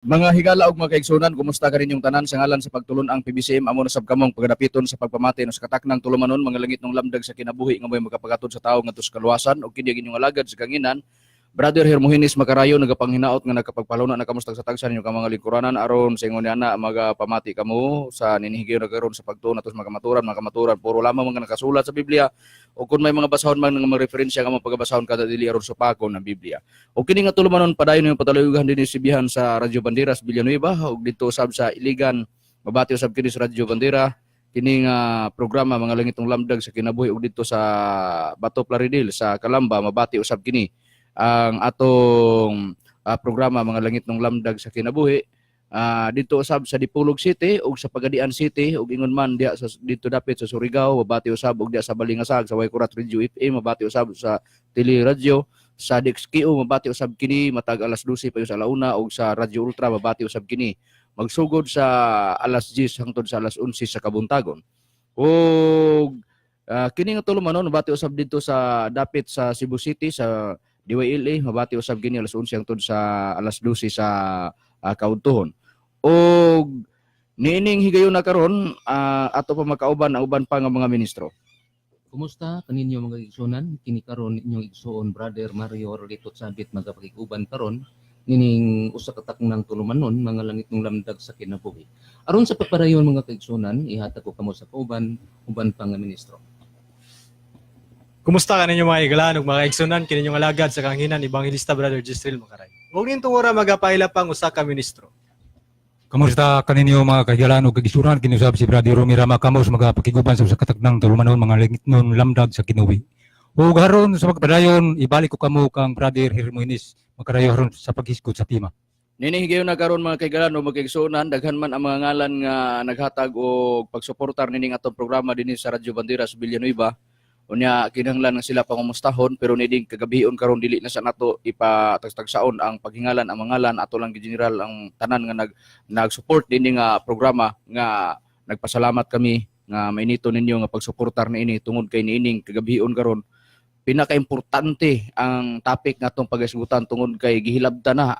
Mga higala ug mga kaigsunan, kumusta ka ninyong tanan sa ngalan sa pagtulon ang PBCM amo na sab kamong pagdapiton sa pagpamati no sa kataknang tulumanon mga langit ng lamdag sa kinabuhi nga moy magapagatod sa tawo ngadto sa kaluwasan ug kini ginyong alagad sa kanginan. Brother Hermogenes Macarayo nagapanghinaot nga nagkapagpaluna na kamusta sa tagsan ninyo ka mga lingkuranan aron sa ingon ana magapamati kamo sa ninihigyo na karon sa pagtuon natos mga kamaturan puro lamang mga nakasulat sa Biblia o kung may mga basahon man nga mga referensya nga mga pagbasahon kada dili aron sa pakon ng Biblia. O kini nga tulumanon padayon yung patalayugan din sibihan sa Radyo Banderas Villanueva ug dito sab sa Iligan mabati usab kini sa Radyo Bandera kini nga programa mga langit ng lamdag sa kinabuhi ug dito sa Bato Plaridel sa Calamba mabati usab kini ang atong programa mga langit ng lamdag sa kinabuhi dito usab sa Dipolog City ug sa Pagadian City ug ingon man diha sa dito dapit sa Surigao mabati usab ug diha sa Balingasag sa Waikurat Radio FM mabati usab sa Tele Radio sa DXKO mabati usab kini matag alas 12 pa sa alauna ug sa Radio Ultra mabati usab kini magsugod sa alas 10 hangtod sa alas 11 sa kabuntagon ug kini nga tulumanon mabati usab dito sa dapit sa Cebu City sa DYLA mabati usab kini alas 11 hangtod sa alas 12 sa kaudtohon. Og niining higayon na karon ato pa makauban ang uban pa nga mga ministro. Kumusta kaninyo mga igsunan? Kini karon inyong igsuon Brother Mario Orlito Sabit magapakiguban karon nining usa ka taknang tulumanon mga langit ng lamdag sa kinabuhi. Aron sa paparayon mga kaigsunan, ihatag ko kamo sa kauban uban pa nga ministro. Kumusta ka ninyo mga igalan ug mga igsunan kininyong alagad sa kanginan Evangelista Brother Gistril Macaray. Ug nintong ora magapaila pang usa ka ministro. Kamusta kaninyo mga kahigalan ug kagisuran kinusab si Brother Romy Rama Kamos magapakiguban sa kataknang tulumanon mga langit nun lamdag sa kinuwi. Ug haron sa pagpadayon ibalik ko kamo kang Brother Hermogenes Macarayo haron sa paghisgot sa tima. Nining higayon na karon mga kaigalan o magkaigsunan daghan man ang mga ngalan nga naghatag og pagsuportar nining atong programa dinhi sa Radyo Banderas Villanueva. Unya kinahanglan nga sila pangumustahon pero niding kagabion karon dili na sa nato ipatagsaon ang paghingalan ang mga ngalan ato lang general ang tanan nga nag-support dinhi nga programa nga nagpasalamat kami nga mainito ninyo nga pagsuportar niini tungod kay niining kagabion karon pinaka-importante ang topic nga atong pag-isgutan tungod kay gihilabtan na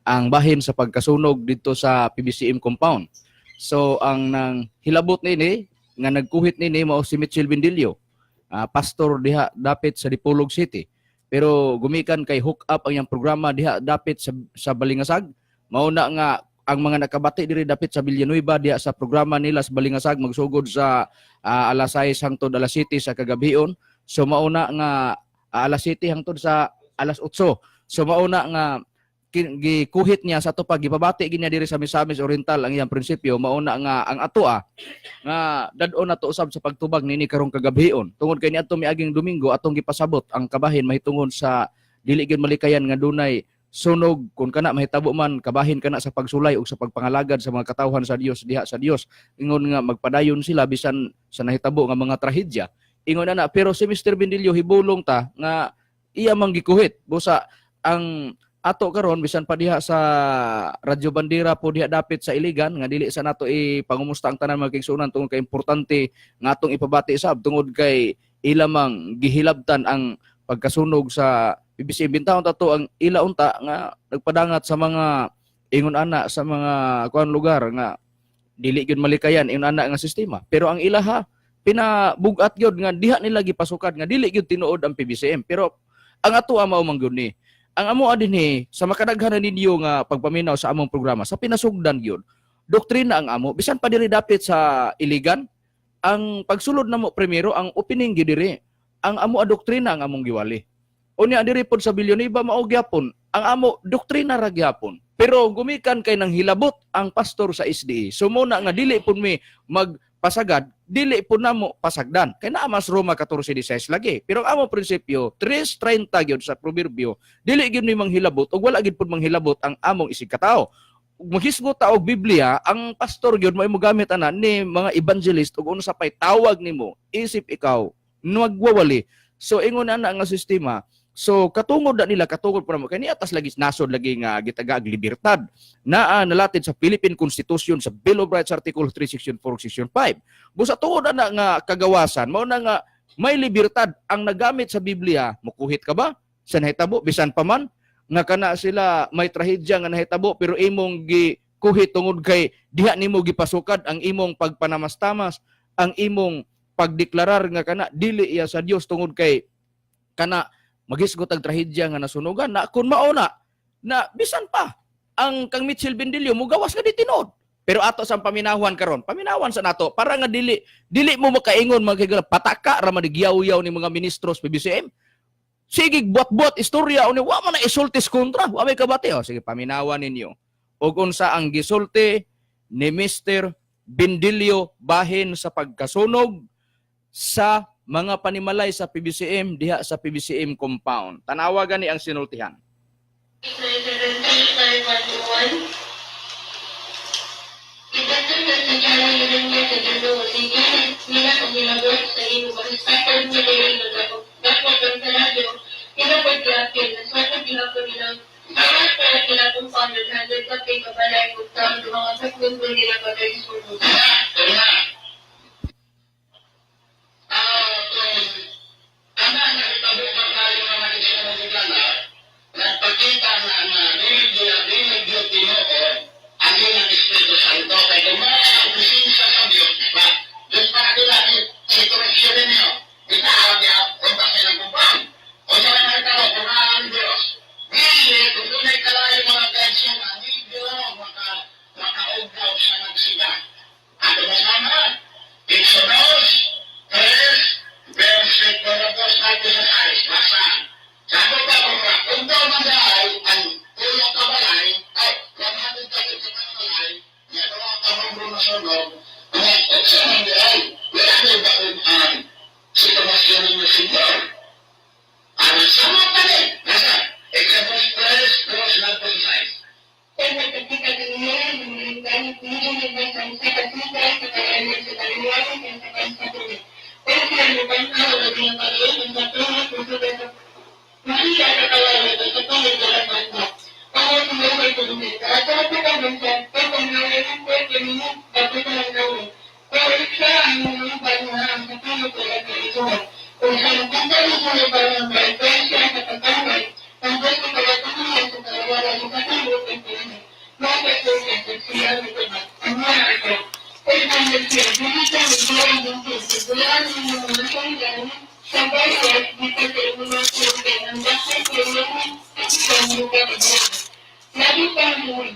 ang bahin sa pagkasunog dito sa PBCM compound. So ang nang hilabot nini nga nagkuhit nini mao si Mitchell Bindilio. Pastor diha dapit sa Dipolog City. Pero gumikan kay hook up ang iyang programa diha dapit sa Balingasag. Mao na nga ang mga nakabati diri dapit sa Villanueva diha sa programa nila sa Balingasag magsugod sa alas 6 hangtod alas 7 sa kagabion. So mao na nga alas 7 hangtod sa alas 8. So mao na nga gikuhit niya sa ato pag gipabati ginya diri sa Misamis Oriental ang iyang prinsipyo mao na nga ang ato nga dadon nato usab sa pagtubag nini karong kagabion tungod kay niadto miaging Domingo atong gipasabot ang kabahin mahitungod sa dili gyud malikayan nga dunay sunog kun kana mahitabo man kabahin kana sa pagsulay ug sa pagpangalagad sa mga katawhan sa Dios diha sa Dios ingon nga magpadayon sila bisan sa nahitabo nga mga trahedya ingon ana pero si Mr. Bindilio hibulong ta nga iya man gikuhit busa ang ato karon bisan pa diha sa Radyo Bandera po diha dapit sa Iligan nga dili sa nato ipangumusta ang tanan mga kaigsunan tungod kay importante nga atong ipabati sab tungod kay ilamang gihilabtan ang pagkasunog sa PBC bintawon tato ang ila unta nga nagpadangat sa mga ingon ana sa mga kuan lugar nga dili gyud malikayan ingon ana nga sistema pero ang ilaha pinabugat gyud nga diha nila gipasukan nga dili gyud tinuod ang PBCM pero ang ato mao man gyud ni ang amo dinhi sa makadaghan ninyo nga pagpaminaw sa among programa sa pinasugdan gyud doktrina ang amo bisan pa diri dapit sa Iligan ang pagsulod namo primero ang opening gyud diri ang amo doktrina ang among giwali unya diri pod sa Villanueva mao gyapon ang amo doktrina ra gyapon pero gumikan kay nang hilabot ang pastor sa SDA so mo na nga dili pud mi magpasagad dili po namo pasagdan kay naa mas Roma 14:16 lagi pero ang amo prinsipyo 3:30 gyud sa proverbio dili gyud ni manghilabot ug wala gyud pud manghilabot ang among isig katao ug maghisgot ta og Biblia ang pastor gyud mo gamit ana ni mga evangelist ug unsa pay tawag nimo isip ikaw nagwawali so ingon ana nga sistema so katungod na nila katungod pa mo kay ni atas lagi nasod lagi nga gitagaag libertad naa nalatid sa Philippine Constitution sa Bill of Rights Article 3 Section 4 Section 5 busa tuod na nga kagawasan mao na nga may libertad ang nagamit sa Biblia mukuhit ka ba sa nahitabo bisan pa man nga kana sila may trahedya nga nahitabo pero imong gikuhi tungod kay diha nimo gipasukad ang imong pagpanamastamas, ang imong pagdeklarar nga kana dili iya sa Dios tungod kay kana magisgot ang trahedya nga nasunugan na kun mao na bisan pa ang kang Mitchell Bendilio mugawas nga di tinuod. Pero ato sa paminawan karon, paminawan sa nato para nga dili mo makaingon mga kaibigan, pataka ra madigyaw-yaw ni mga ministros PBCM. Sige buat-buat istorya o wa man na isultis kontra, wa may kabati. O, sige paminawan ninyo. Og unsa ang gisulti ni Mr. Bendilio bahin sa pagkasunog sa mga panimalay sa PBCM diha sa PBCM compound. Tanawa gani ang sinultihan. 970-911. Ibato na sa jalan nila niya sa Jano, sige, nila kung nilagos sa ino, makisapag nila yun na dapat ang sa radyo, pinapag-yapin, naswatag gihapon nilang bawat para sila kung paano handle kapag kabalay kung taon mga pagmundo nila kapag sunog. Nagpakita na medyo tinuod ang ilang Espiritu Santo kay kumaya ang presensya sa Diyos, diba? Diyos para nila sitwasyon ninyo, itawag niya kung bakit ng kumpang. O sa mga tao, kung ang Diyos, hindi, kung tunay kalayo mga kaisyon, ang medyo makaugdaw sa nagsiga. At masama, Exodus 3, verse 4 basa. Sabi pa kung daw manday ang tulong kabalay, ay, kung hatid ka sa kabalay, na mga kamambro na sunog, kung sa manday, wala na ba ang sitwasyon ninyo Senyor? Ang sama pa rin, nasa Exodus 3, verse 9. Kung nagkakita ninyo, yung ganit ninyo na sa kasita sa kalayan sa kaliwanag ng sa kasatuloy. Kung sila nabang tao na pinapagayon ang matulog kung sila sa makita sa kalayan at sa tulog na banda. Kaya sumuhay ko din. At sa pagkakas sa pagkangawin ng kwento ninyo, dapat na lang gawin. Pero isa ang mga banuhan sa tulog na nagkaisuhan. Kung sa nagpunta ninyo na parang maipensya sa pagkangay, ang gusto pagkatuloy sa kalawalan ng katulog ng pinanay. Bakit po sa siya nito ba? Ang mga ito. Kung nandang siya, dito ang buwan ng siya. Bulaan ninyo mga sanggan sa bayan, dito sa mga sanggan. Ang bakit po naman sa mga bayan. Lagi pa naman.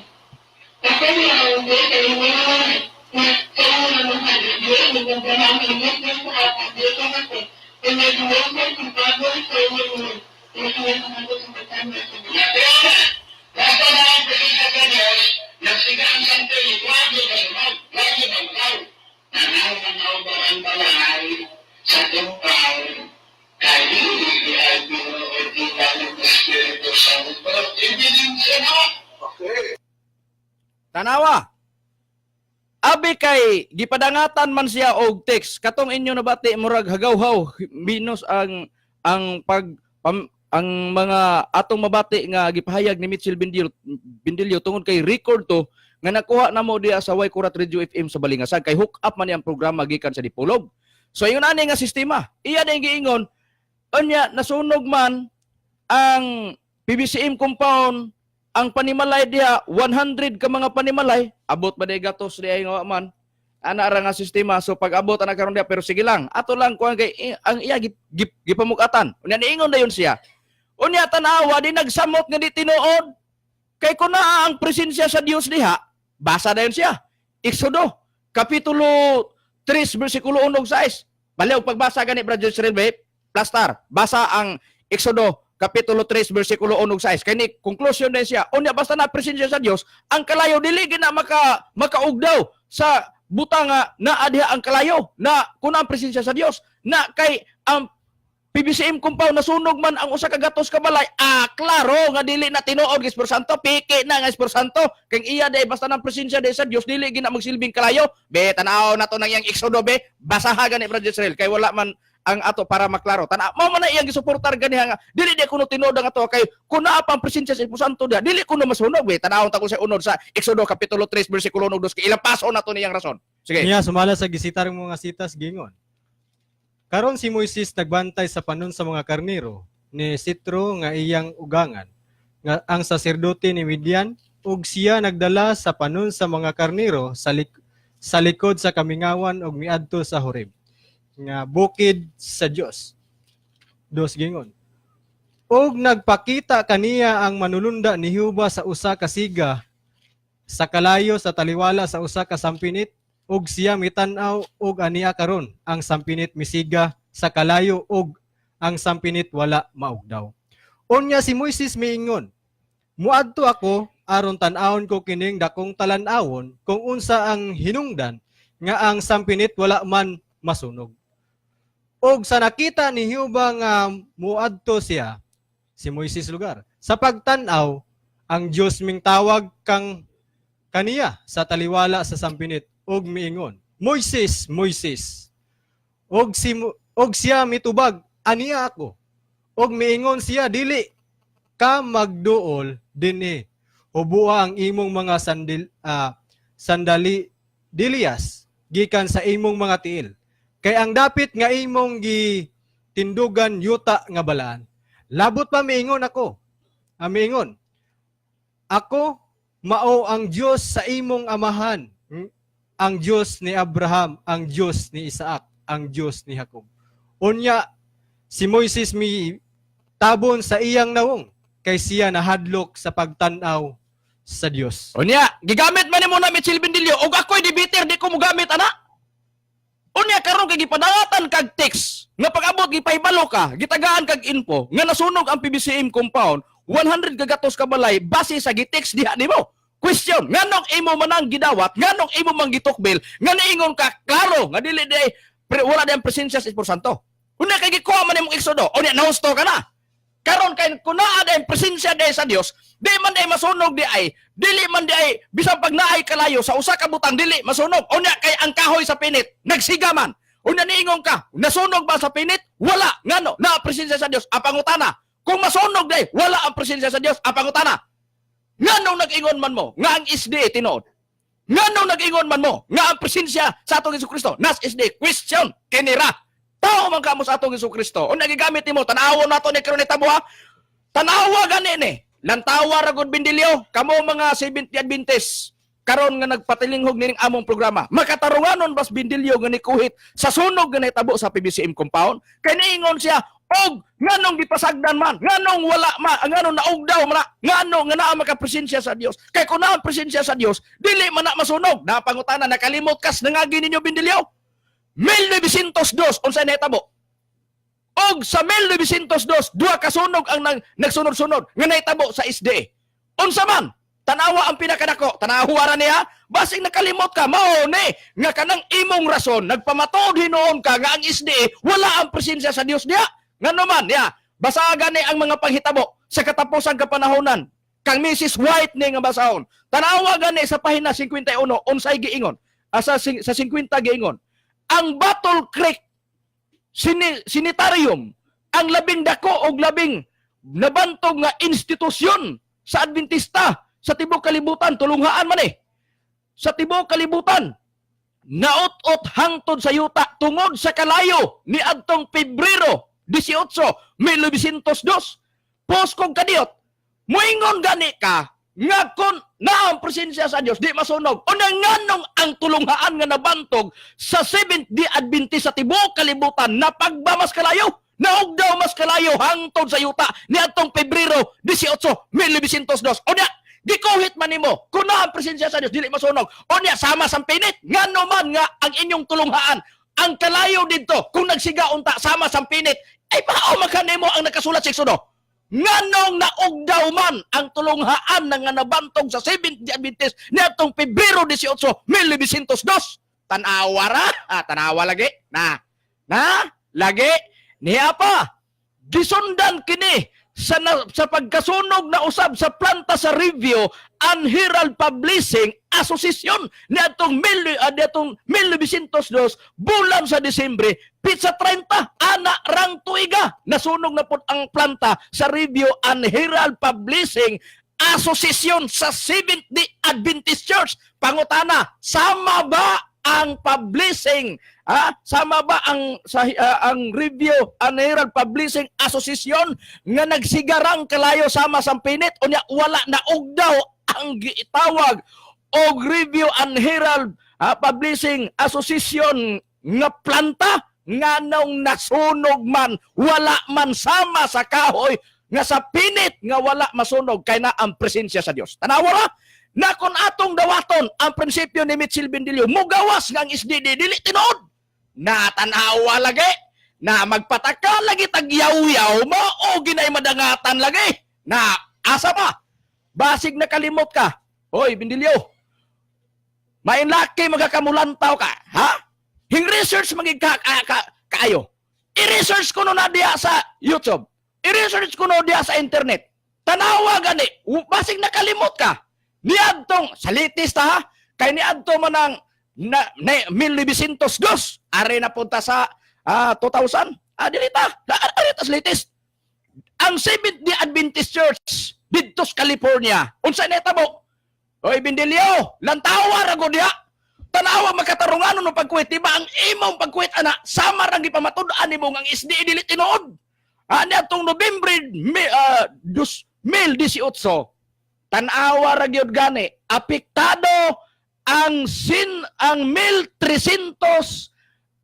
Kasi niya ang buwan sa mga na sa mga mahali. Buwan ng gagawin ng mga sa akin. Dito ako. Kung nag-buwan sa bagay sa mga Ito ang mga sa pagkama sa mga. Basta na ang presensya sa Diyos, nagsiga ang santo ito, lagi bangkaw. Nanaw ba ang balay sa tumpaw, kay hindi ay binuod kita ng Espiritu Santo. Ebidensya na. Tanawa. Abi kay gipadangatan man siya og text katong inyo nabati murag hagawhaw minus ang ang mga atong mabati nga gipahayag ni Mitchell Bendilio tungod kay record to nga nakuha na mo diya sa Y Kurat Radio FM sa Balingasan kay hook up man ang programa gikan sa Dipolog. So ingon ani nga sistema, iya din giingon unya nasunog man ang PBCM compound ang panimalay diha 100 ka mga panimalay abot ba day gatos diay nga man ana ra nga sistema so pag abot ana karon diha pero sige lang ato lang kuan kay ang iya gipamukatan unya niingon dayon siya. Unya tanawa di nagsamot nga di tinuod. Kay kuna ang presensya sa Dios diha, basa dayon siya. Exodo kapitulo 3 bersikulo 1 ug 6. Baliw pagbasa gani Brother Cyril Plastar. Basa ang Exodo kapitulo 3 bersikulo 1 ug 6. Kay ni conclusion din siya. Unya basta na presensya sa Dios, ang kalayo dili gina makaugdaw sa butang nga naa diha ang kalayo na kuna ang presensya sa Dios na kay ang PBCM compound nasunog man ang usa ka gatos ka balay. Klaro nga dili na tinuod nga Espiritu Santo, piki na nga Espiritu Santo. Kay iya day basta nang presensya day sa Dios dili gina magsilbing kalayo. Be tanaw nato nang iyang Exodo be, basaha gani Brother Israel kay wala man ang ato para maklaro. Tanaw mo man na iyang gisuportar gani nga. Dili di kuno tinuod ang ato kay kuna pa ang presensya sa Espiritu Santo dia. Dili kuno masunog be. Tanaw ta ko sa unod sa Exodo kapitulo 3 bersikulo 1 2 kay ilang paso nato niyang rason. Sige. Niya sumala sa gisitar mga sitas gingon. Karon si Moises nagbantay sa panon sa mga karnero ni Sitro nga iyang ugangan nga ang saserdote ni Midian ug siya nagdala sa panon sa mga karnero sa likod sa kamingawan ug miadto sa Horeb nga bukid sa Dios. Dos gingon. Og nagpakita kaniya ang manulunda ni Jehova sa usa ka siga sa kalayo sa taliwala sa usa ka sampinit ug siya mitan-aw og aniya karon ang sampinit misiga sa kalayo ug ang sampinit wala maugdaw. Unya si Moises miingon, muadto ako aron tan-awon ko kining dakong talan-awon kung unsa ang hinungdan nga ang sampinit wala man masunog. Og sa nakita ni Jehova nga muadto siya si Moises lugar, sa pagtan-aw ang Dios ming tawag kang kaniya sa taliwala sa sampinit og miingon, Moises, Moises. Og siya mitubag, aniya ako. Og miingon siya, dili ka magduol dinhi. Hubua ang imong mga sandali dilyas gikan sa imong mga tiil. Kay ang dapit nga imong gitindugan yuta nga balaan. Labot pa miingon ako. Miingon, ako mao ang Dios sa imong amahan, ang Dios ni Abraham, ang Dios ni Isaac, ang Dios ni Jacob. Unya, si Moises mi tabon sa iyang nawong, kay siya nahadlok sa pagtanaw sa Dios. Unya, gigamit man nimo na Mitchell Bendilio ug ako'y debiter di ko mo gamit ana. Unya karon kay gipadangatan kag text nga pag-abot gipahibalo ka, gitagaan kag info nga nasunog ang PBCM compound 100 kagatos ka balay base sa gitext diha nimo. Question, nganong imo manang gidawat, nganong imo mang gitukbil, nga niingon ka klaro nga dili day wala day ang presensya sa Espiritu Santo. Unya kay gikuha man imong Exodo, unya nahusto ka na. Karon kay kun naa day presensya day sa Dios, di man day masunog di ay, dili man di ay bisan pag naay kalayo sa usa ka butang dili masunog. Unya kay ang kahoy sa pinit nagsiga man. Unya niingon ka, nasunog ba sa pinit? Wala. Ngano? Naa presensya sa Dios. Ang pangutana, kung masunog day, wala ang presensya sa Dios. Ang pangutana, nganong nag-ingon man mo nga ang SDA tinuod? Nganong nag-ingon man mo nga ang presensya sa atong Jesucristo nas SDA? Question, kinira. Tao man kamo sa atong Jesucristo. O nagigamit nimo tan-awon nato ni karon itabo ha. Tanawa gani ni. Lantawa ra gud Bendilio, kamo mga 70 Adventist karon nga nagpatilinghog nining among programa. Makatarunganon bas Bendilio nga nikuhit sa sunog nga nahitabo sa PBCM compound. Kay niingon siya, og nganong gipasagdan man, nganong wala ma, nganong naugdaw man, nganong nga naa makapresensya sa Dios. Kay kun naa presensya sa Dios, dili man na masunog. Napangutana nakalimot kas nangagi ninyo Bendilio. 1902 unsay nahitabo? Og sa 1902 duha ka sunog ang nagsunod-sunod nga nahitabo sa SDA. Unsa man? Tanawa ang pinakadako, tanawa ra niya, basig nakalimot ka, mao ni nga kanang imong rason nagpamatuod hinuon ka nga ang SDA wala ang presensya sa Dios diha. Ngano man, ya, basagan ni ang mga panghitabo sa katapusan kapanahonan. Kang Mrs. White ni nga basahon. Tanawa gani sa pahina 51 unsay giingon. Sa 50 giingon. Ang Battle Creek Sanitarium ang labing dako og labing nabantog nga institusyon sa Adventista sa tibuok kalibutan, tulunghaan man sa tibuok kalibutan. Naot-ot hangtod sa yuta tungod sa kalayo ni adtong Pebrero 18, 1902. Pos kong kadiot, muingon gani ka nga kon na ang presensya sa Dios di masunog. O nganong ang tulunghaan nga nabantog sa Seventh-day Adventist sa tibuok kalibutan na pagbamas kalayo, naugdaw mas kalayo hangtod sa yuta ni adtong Pebrero 18, 1902. O niya, gikuhit man nimo kun na ang presensya sa Dios dili masunog. O niya, sama sa pinit, ngano man nga ang inyong tulunghaan ang kalayo didto kung nagsiga unta sama sa pinit, ay pao makanimo ang nakasulat sa Exodo. Nganong naugdaw man ang tulunghaan nga nabantog sa Seventh-day Adventist ni atong Pebrero 18, 1902. Tanawa ra, tanawa lagi. Lagi niya pa. Gisundan kini sa pagkasunog na usab sa planta sa review and Herald Publishing Association ni atong 1902 bulan sa Disyembre pitsa 30 ana rang tuiga nasunog na pud ang planta sa Review and Herald Publishing Association sa Seventh-day Adventist Church. Pangutana, sama ba ang publishing, sama ba ang ang Review and Herald Publishing Association nga nagsigarang kalayo sama sa pinit unya wala na og daw ang giitawag og Review and Herald Publishing Association nga planta nga nung nasunog man wala man sama sa kahoy nga sa pinit nga wala masunog kay na ang presensya sa Dios. Tanawa ra na kung atong dawaton ang prinsipyo ni Mitchell Bendilio mugawas nga ang SDD dili tinuod na tanawa lagi na magpataka lagi tagyaw-yaw mo o ginay madangatan lagi na asa pa basig nakalimot ka. Hoy Bendilio, mainlaki magakamulantaw ka, ha? Hing research magig kaayo. I-research ko no na diya sa YouTube. I-research ko no diya sa internet. Tanawa gani, basig nakalimot ka. Niadtong salitis ta ha, kay niadto man ang 1902 are na punta sa 2000. Dilita, are tas latest. Ang Seventh-day Adventist Church didto sa California. Unsa netabo? Oy Bendilio, lantawa ra gud diha. Tanawa makatarungan no pagkuwit diba ang imong pagkuwit ana sama ra gipamatud-an nimo ang SDA dili tinuod. Ani atong Nobyembre 2018 tanawa ra gyud gani apektado ang 1,300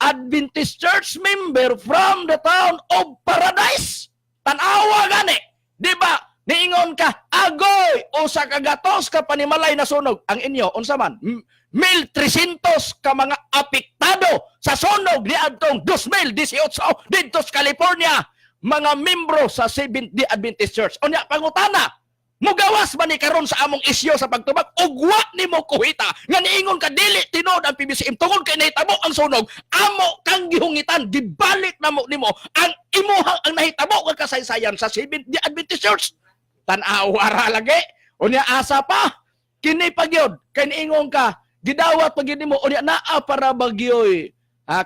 Adventist Church member from the town of Paradise. Tanawa gani, di ba? Niingon ka, agoy usa ka gatos ka panimalay na sunog. Ang inyo unsa man? 1,300 ka mga apektado sa sunog niadtong 2018 didto sa California, mga membro sa Seventh-day Adventist Church. Unya pangutana, mugawas ba ni karon sa among isyo sa pagtubag ugwa nimo kuhita nga niingon ka dili tinod ang PBCM tungod kay nahitabo ang sunog amo kang gihungitan dibalik namo nimo ang imuhang ang nahitabo nga kasaysayan sa Seventh-day Adventist Church. Tan-awa ra lagi unya asa pa kini pagyod kay niingon ka gidawat pagyud nimo unya naa para bagyoy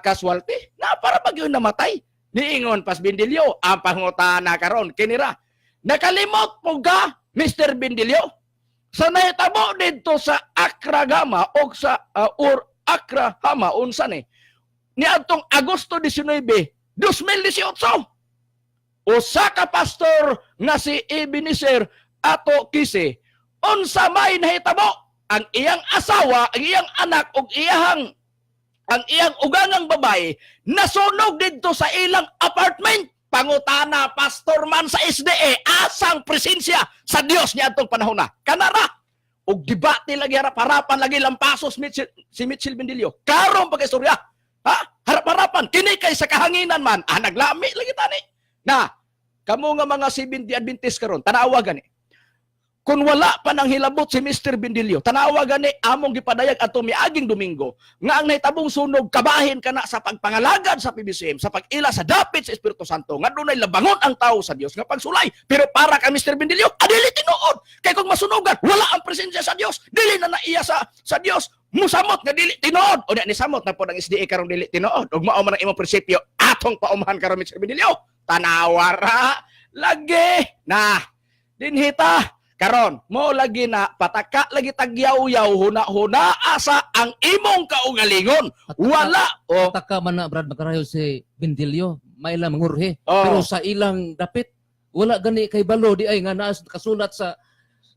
casualty naa para bagyoy namatay niingon pas Bendilio ang pangutana karon kini ra nakalimot mo ka Mr. Bendilio, sa nahitabo dito sa Accra-Gama o sa Accra-Hama, unsa ni? Niadtong Agosto 19, 2018, usa ka pastor nga si Ebenezer Ato Kise, unsa may nahitabo ang iyang asawa, ang iyang anak ug ang iyang ugangang babae nasunog dito sa ilang apartment. Pangutana, pastor man sa SDA, asang presensya sa Dios niya atong panahon na. Kanara, og debate lagi harap-harapan lagi lampasos si Mitchell Bendilio. Karong pag-istorya, harap-harapan, kini kay sa kahanginan man, naglami lagi tani. Na, kamo nga mga Seventh-day Adventist karon, tanawa gani. Kung wala pa nang hilabot si Mr. Bendilio, tanawa gani among gipadayag ato miaging Domingo nga ang nahitabong sunog kabahin kana sa pagpangalagad sa PBCM, sa pag-ila sa dapit sa Espiritu Santo nga dunay labangon ang tao sa Dios nga pagsulay. Pero para kay Mr. Bendilio, dili tinuod. Kay kung masunogan, wala ang presensya sa Dios. Dili na naiya sa Dios. Musamot nga dili tinuod. O ni samot na po ng SDA karong dili tinuod. Ug mao man ang imong prinsipyo atong paumahan karon Mr. Bendilio. Tanawa ra lagi na dinhita karon mo lagi na pataka lagi tagyaw-yaw huna-huna asa ang imong kaugalingon wala Taka man na Brad Macarayo si Bendilio may ilang mangurhe pero sa ilang dapit wala gani kay balo di ay nga naas kasulat sa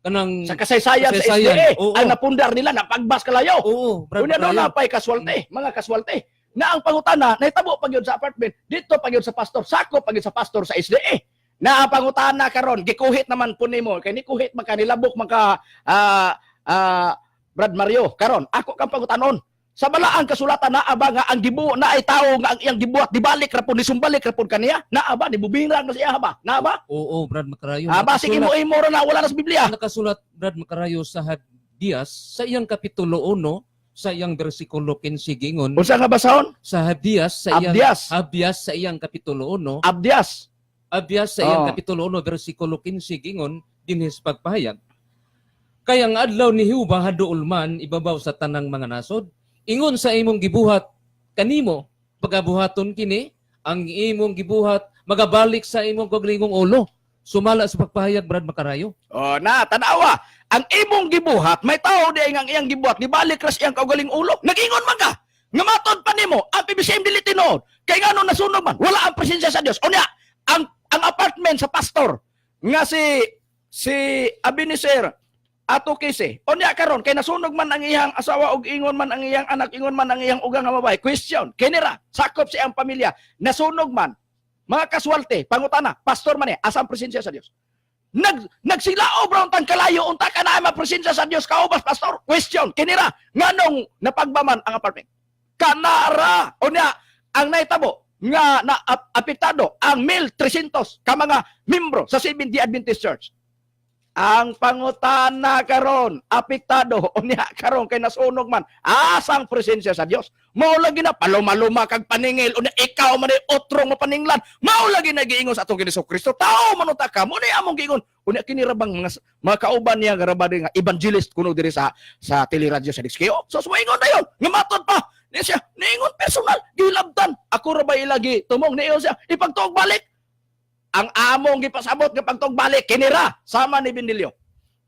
kanang sa kasaysayan sa SDA ang napundar nila na pagbas kalayo. Brad Unya Macarayo. na pay kaswalte mga kaswalte na ang pangutana nahitabo pagyud sa apartment dito pagyud sa pastor sako pagyud sa pastor sa SDA. Na ang pangutana karon gikuhit naman po nimo kay ni kuhit man ka nilabok man ka Brad Mario karon ako kang pangutanon sa balaang kasulatan naa ba nga ang gibuo na ay tao nga ang iyang gibuhat dibalik ra pud nisumbalik ra pud kaniya naa ba nibubingrang na siya ba naa ba Oo, Brad Macarayo. basig imo ra na wala na sa Biblia Nakasulat Brad Macarayo sa Hadiyas sa iyang kapitulo 1 sa iyang bersikulo 15 gingon unsa nga basahon sa Hadiyas sa iyang Abdias sa iyang kapitulo 1 Abdias sa iyang kapitulo 1 bersikulo 15 gingon dinhis pagpahayag kay ang adlaw ni Jehova haduol man ibabaw sa tanang mga nasod ingon sa imong gibuhat kanimo pagabuhaton kini ang imong gibuhat magabalik sa imong kaglingong ulo sumala sa pagpahayag Brad Macarayo. na tanawa ang imong gibuhat may tao di ang iyang gibuhat nibalik ra sa iyang kaugaling ulo nagingon man ka Nga matod pa nimo, ang PBCM dili tinuod. Kay ngano nasunog man, wala ang presensya sa Dios. Unya, ang apartment sa pastor nga si Ebenezer ato kisi. Unya karon kay nasunog man ang iyang asawa ug ingon man ang iyang anak, ingon man ang iyang ugang nga babae. Question, kinira sakop si ang pamilya. Nasunog man, mga kaswalte, pangutana, pastor man asa ang presensya sa Dios? Nagsilao brown tang kalayo unta ka na ang presensya sa Dios kaubas pastor. Question, kinira nganong napagbaman ang apartment? Kanara. Unya ang naitabo nga na apektado ang 1,300 ka mga membro sa Seventh-day Adventist Church. Ang pangutana karon apektado unya karon kay nasunog man asang presensya sa Dios. Mao lagi na paluma-luma kag paningil unya ikaw man otrong mapaninglan. Mao lagi na giingon sa atong Kristo. Tao man uta ka mo ni among giingon unya kini rabang mga kauban niya garabade nga evangelist kuno diri sa teleradyo sa Diskeo. So suingon dayon nga matod pa. Niya siya, niingon personal, gilabdan. Ako ra ba ilagi tumong niyo siya ipagtuog balik. Ang among gipasabot nga pagtuog balik kinira sama ni Bindilyo.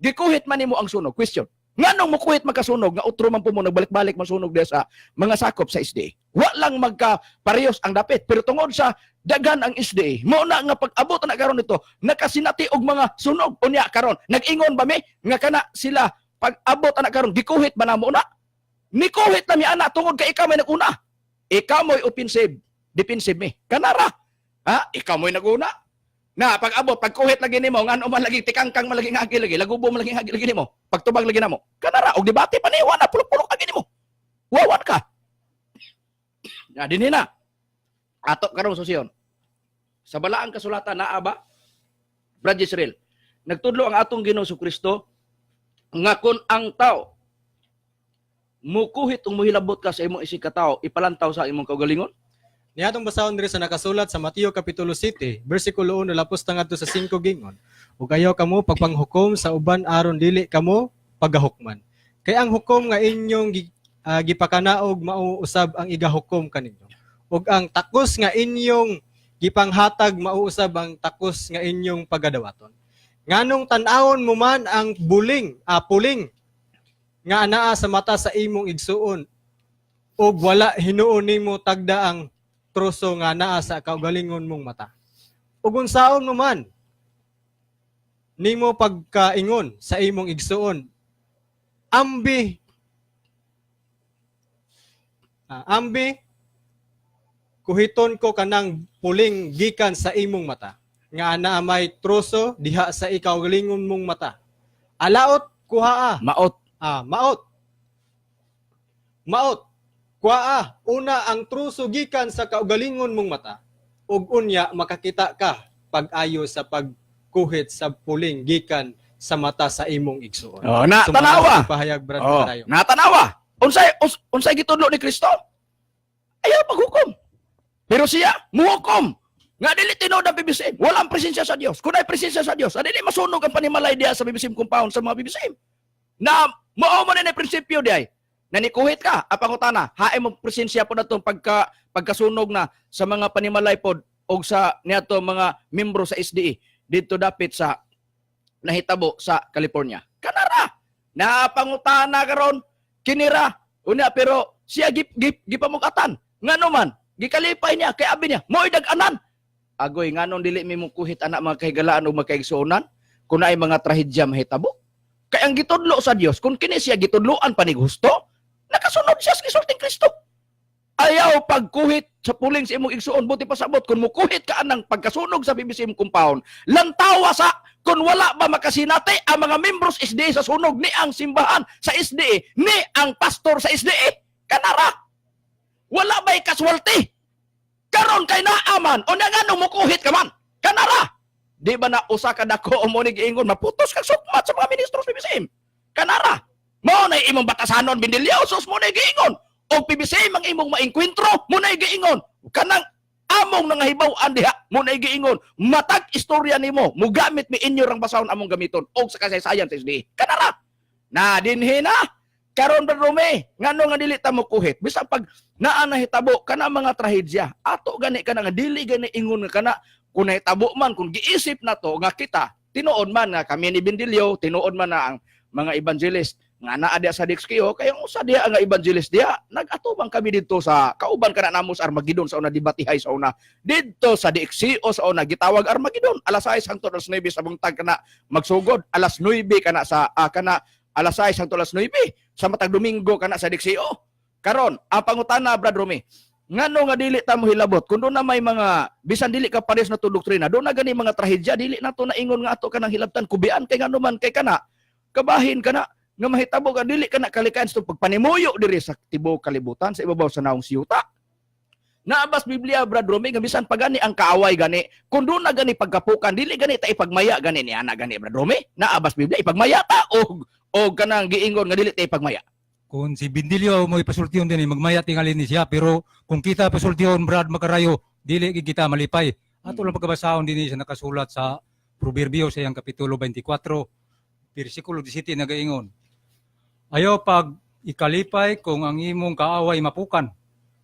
Gikuhit man nimo ang sunog. Question. Nganong mukuhit magkasunog nga utro man po mo nagbalik-balik man sunog diya sa mga sakop sa SDA. Wa lang magka-parehos ang dapit pero tungod sa dagan ang SDA. Mao na nga pag-abot na karon nito nakasinati og mga sunog unya karon. Nag-ingon ba mi nga kana sila pag-abot na karon gikuhit man namo na. Nikuhit na mi ana tungod kay ikaw may naguna. Ikaw mo'y offensive, defensive mi. Kanara. Ha? Ikaw mo'y naguna. Na pag-abot, pagkuhit lagi nimo, ngano man lagi tikangkang man lagi ngagi lagi, lagubo man lagi ngagi lagi nimo. Pagtubag lagi namo. Kanara og debate pa ni na pulok-pulok lagi nimo. Wawan ka. Ya dinhi na. Ato karong susiyon. Sa balaang kasulatan naa ba? Brad Israel. Nagtudlo ang atong Ginoo Kristo nga kun ang tao mukuhit ug mohilabot ka sa imong isig ka tawo, ipalantaw sa imong kaugalingon. Niadtong basahon diri sa nakasulat sa Mateo kapitulo 7, bersikulo 1 lapos tangadto sa 5 gingon. Ug ayaw kamo pagpanghukom sa uban aron dili kamo pagahukman. Kay ang hukom nga inyong gipakanaog mao usab ang igahukom kaninyo. Ug ang takos nga inyong gipanghatag mao usab ang takos nga inyong pagadawaton. Nganong tan-awon mo man ang puling nga anaa sa mata sa imong igsuon ug wala hinuon nimo tagda ang troso nga naa sa kaugalingon mong mata. Ug unsaon mo man nimo pagkaingon sa imong igsuon, ambi kuhiton ko kanang puling gikan sa imong mata nga anaa may troso diha sa ikaugalingon mong mata. Alaot kuhaa. Maot. Maot. Kuhaa, una ang truso gikan sa kaugalingon mong mata, ug unya makakita ka pag-ayo sa pagkuhit sa puling gikan sa mata sa imong igsuon. Oh, na tanawa. Pahayag brad Oh, tayo. natanawa. Unsay gitudlo ni Kristo? Ayaw paghukom. Pero siya muhukom. Nga dili tinuod ang BBCM. Walang presensya sa Dios. Kung ay presensya sa Dios, dili masunog ang panimalay diya sa BBCM compound sa mga BBCM. Na mao man ni prinsipyo diay. Nanikuhit ka, apangutana, hae mo presensya po na itong pagkasunog na sa mga panimalay po o sa niyato mga membro sa SDA dito dapit sa nahitabo sa California. Kanara, napangutana karon kinira, unya pero siya gipamukatan. Ngano man, gikalipay niya, kay abi niya, mo'y dag-anan. Agoy, nganon dili mi mong kuhit anak mga kahigalaan o mga kaigsuonan, kung ay mga trahedya mahitabo. Kaya ang gitudlo sa Dios, kung kini siya gitudloan panig gusto, nakasunod siya sa gisulting Kristo. Ayaw pagkuhit sa puling sa imong igsuon, buti pasabot kung mukuhit ka anang pagkasunog sa BBCM compound, lantawa sa kung wala ba makasinati ang mga membros SDA sa sunog ni ang simbahan sa SDA, ni ang pastor sa SDA. Kanara, wala ba'y kaswalti? Karon kay naaman, o nga mukuhit ka man. Kanara, di ba na usa ka dako o mo ni giingon, maputos kang sukmat sa mga ministros BBCM. Kanara, mo na imong batasanon Bindilyo, sus mo na giingon. O PBCM ang imong maengkwentro, mo na giingon. Kanang among nangahibaw-an diha, mo na giingon. Matag istorya nimo, mugamit mi inyo rang basahon among gamiton og sa kasaysayan sa SDA. Kanara, na dinhi na. Karon ba Rome, ngano nga dili ta mo kuhit. Bisag pag naa nahitabo kana mga trahedya, ato gani kana nga dili gani ingon nga kana kung nahitabo man, kung giisip na to nga kita, tinuod man nga kami ni Bindilyo, tinuod man na ang mga evangelist nga naa diya sa DXKO kay ang usa diya nga evangelist diya nagatubang kami dito sa kauban kana namo sa Armageddon sa una debatihay sa una dito sa DXKO sa una gitawag Armageddon alas 6 hangtod alas 9 sa buntag kana magsugod alas 9 kana sa kana alas 6 hangtod alas 9 sa matag Domingo kana sa DXKO karon ang pangutana Brad Romy ngano nga dili ta mo hilabot kun doon na may mga bisan dili ka pares na to doktrina doon na gani mga trahedya dili nato na ingon nga ato kanang hilabtan kubian kay ngano man kay kana kabahin kana nga mahitabo ka dili kana kalikan sa pagpanimuyo diri sa tibuok kalibutan sa ibabaw sa naong siyuta. Naabas Biblia Brad Romy nga bisan pagani ang kaaway gani kun doon na gani pagkapukan dili gani ta ipagmaya gani ni ana gani Brad Romy. Naabas Biblia ipagmaya ta og kanang giingon nga dili ta ipagmaya. Kung si Bindilio mo ipasultiyon din, magmaya tingalin ni siya. Pero kung kita pasultiyon, Brad Makarayo, dili kita malipay. Ato lang pagkabasahon din siya nakasulat sa Proverbio sa iyang Kapitulo 24, versikulo 17 na gaingon. Ayaw pag ikalipay kung ang imong kaaway mapukan.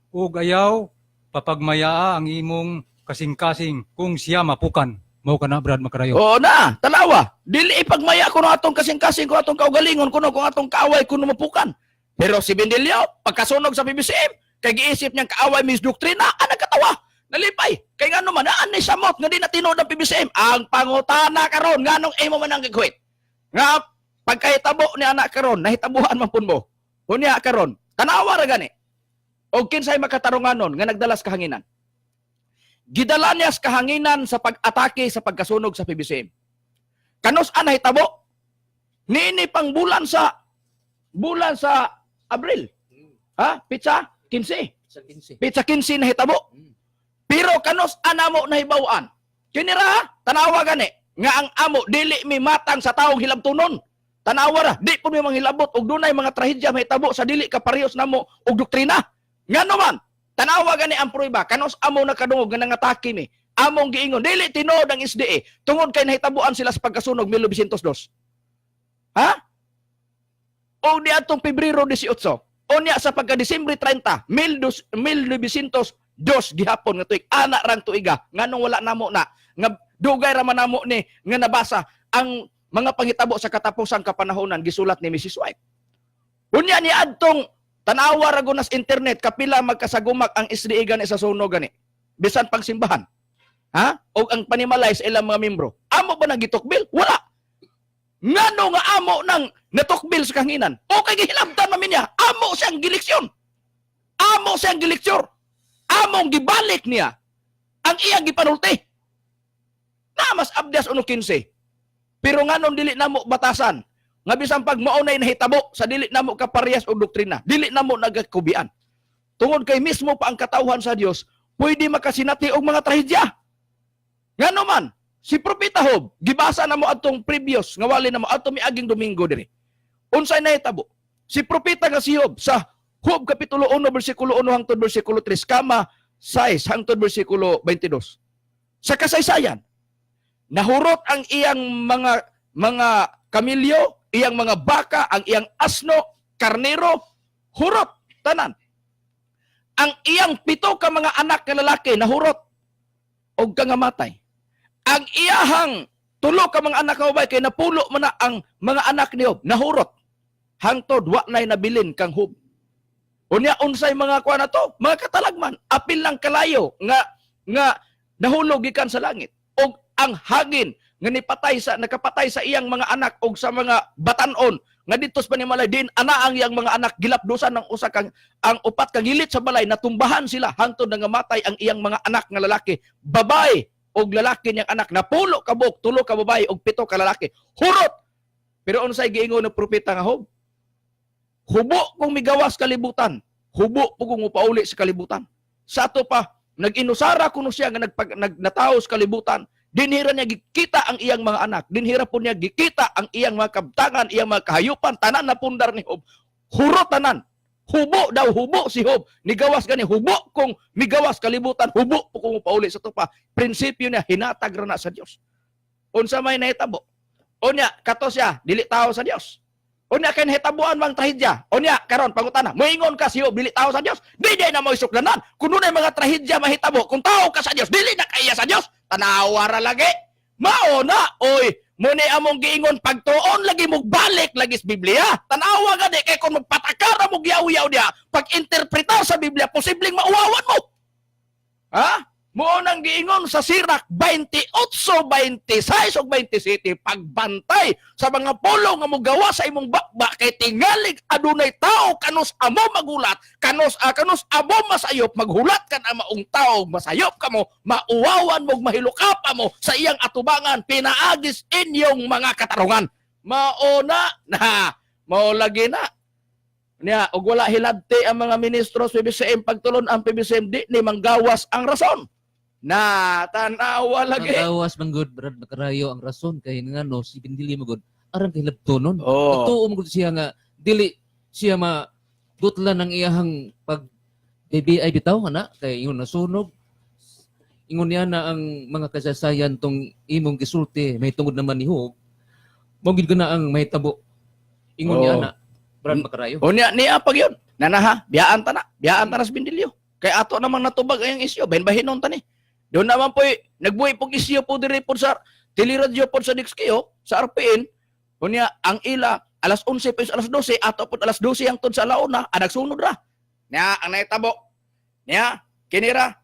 Ug ayaw papagmayaa ang imong kasing-kasing kung siya mapukan. Mao ka na, Brad Makarayo. Oo na, tanawa. Dili ipagmaya kuno atong kasing-kasing kuno atong kaugalingon kuno kung atong kaaway kuno mapukan. Pero si Bindilio, pagkasunog sa PBCM, kay giisip niyang kaaway mis doktrina, nagkatawa, nalipay. Kay nga naman, ni samot, nga di natinod ang PBCM. Ang pangutana karon nganong imo man ang gagawin. Nga, pagkahitabo ni anak karon, nahitabuhan man pun mo. Unya karon, tanawa ra gani. O kinsay makatarunganon nga nagdalas kahanginan. Gidala niya sa kahanginan sa pag-atake sa pagkasunog sa PBCM. Kanos nahitabo? Nini pang bulan sa Abril. Ha? Pizza 15. Pizza 15 na hitabo. Pero kanos anamo na hibawaan. Kinira, tanawa gani. Nga ang amo, dili mi matang sa taong hilabtunon. Tanawa ra, di po mi manghilabot. Og dunay mga trahedya mahitabo sa dili kaparehos namo og doktrina. Nga naman, tanawa gani ang prueba. Kanos amo nakadungog nga nangatake mi. Among giingon, dili tinod ang SDA. Tungod kay nahitabuan sila sa pagkasunog 1902. Ha? O di atong Pebrero 18, o niya sa pagka-Disyembre 30, 1902 gihapon nga tuig, ana rang tuiga, nganong wala namo na, nga dugay ra man namo ni, nga nabasa, ang mga pangitabo sa katapusang kapanahonan, gisulat ni Mrs. White. Unya ni adtong, tanawa ra gunas internet, kapila magkasagumak ang SDA gani sa sunog gani, bisan pagsimbahan. Ha? O ang panimalay sa ilang mga membro. Amo ba nang gitukbil? Wala. Ngano nga amo nang natukbil sa kahanginan. Okay, gihilabtan namin niya. Amo siyang gileksyon. Amo siyang gileksyon. Among gibalik niya ang iyang gipanulti. Na mas abdas 1:15. Pero nganon dili namo batasan. Nga bisan pag maunay nahitabo sa dili namo kaparehas og doktrina. Dili namo nagakubian. Tungod kay mismo pa ang katawhan sa Dios, pwede makasinati og mga trahedya. Ngano man, si Propeta Job, gibasa na mo atong previous, nga wali na mo atong miaging Domingo diri. Unsay nahitabo? Si Propeta nga si Job sa Job Kapitulo 1, versikulo 1 hangtod versikulo 3, kama 6 hangtod versikulo 22. Sa kasaysayan, nahurot ang iyang mga kamilyo, iyang mga baka, ang iyang asno, karnero, hurot, tanan. Ang iyang 7 ka mga anak na lalaki, nahurot, og kangamatay. Ang iyahang 3 ka mga anak na babae kay napulo man na ang mga anak ni Job, nahurot. Hangtod wa nay nabilin kang Job. Unya unsay mga kuan na to? Mga katalagman, apil lang kalayo nga nahulog gikan sa langit. Og ang hagin nga nakapatay sa iyang mga anak og sa mga batanon nga dito sa panimalay din ana ang iyang mga anak gilapdusan ng usa kang ang 4 ka gilit sa balay natumbahan sila hangtod nga matay ang iyang mga anak nga lalaki, babae og lalaki niyang anak, napulo ka buok, 3 ka babae og 7 ka lalaki. Hurot. Pero unsay giingon ng propeta nga Job? Hubo kung migawas kalibutan, hubo po kung upauli sa kalibutan. Sa ato pa, nag-inusara kuno siya nga nataos kalibutan, dinhira niya gikita ang iyang mga anak, dinhira po niya gikita ang iyang mga kabtangan, iyang mga kahayupan, tanan na pundar ni Job. Hurot tanan. Hubo daw, hubo si Job. Nigawas gani, hubo kung migawas kalibutan, hubo po kung upauli sa ato pa. Prinsipyo niya, hinatag ra na sa Dios. Unsa may nahitabo? Unya, kato siya, dili tao sa Dios. Unya kay nahitabuan mang trahedya. Unya karon pangutana, moingon ka si Job dili tao sa Dios. Dili na mo isukdanan. Kuno na mga trahedya mahitabo, kung tao ka sa Dios, dili na kaya sa Dios. Tanawa ra lagi. Mao na, oy, Muni among giingon pagtuon lagi mo balik lagi sa Biblia. Tanawa gani kay kung magpatakara mo giyaw-yaw dia, pag-interpretar sa Biblia posibleng mauwawan mo. Ha? Mo nang giingon sa Sirak 28, 26 ug 27 pagbantay sa mga pulo nga mogawa sa imong bakba kay tingalig adunay tao kanus amo magulat, kanus amo masayop maghulat kan ang maong tao masayop kamo, mauwawan mo mahilukapa mo sa iyang atubangan pinaagis inyong mga katarungan. Mauna na mao lagi na niya ug wala hilabti ang mga ministro sa PBCM pagtulon ang PBCM di ni manggawas ang rason. Na tanawa lagi. Magawas man gud Brad Macarayo ang rason kay ngano si Bindili mo gud aron kay labtonon. Oh. Tuo mo gud siya nga dili siya dutlan ng iyahang pag BBI bitaw ana kay ingon nasunog. Ingon niya na ang mga kasasayan tong imong gisulti may tungod naman ni Hug. Mo gid na ang may tabo. Ingon niya Oh. na Brad Macarayo. O niya pag yun. Nanaha, biyaan ta na sa Bindilyo. Kay ato namang natubag ang isyo, bahin-bahinon ta ni. Doon naman po, nagbuhay pong isyo po diri po sa Teleradyo po sa Dixkio, sa RPN. O niya, ang ila, alas 11 po alas 12, ato po alas 12 ang tun sa launa, nagsunod ra. Niya, ang naitabo. Niya, kinira,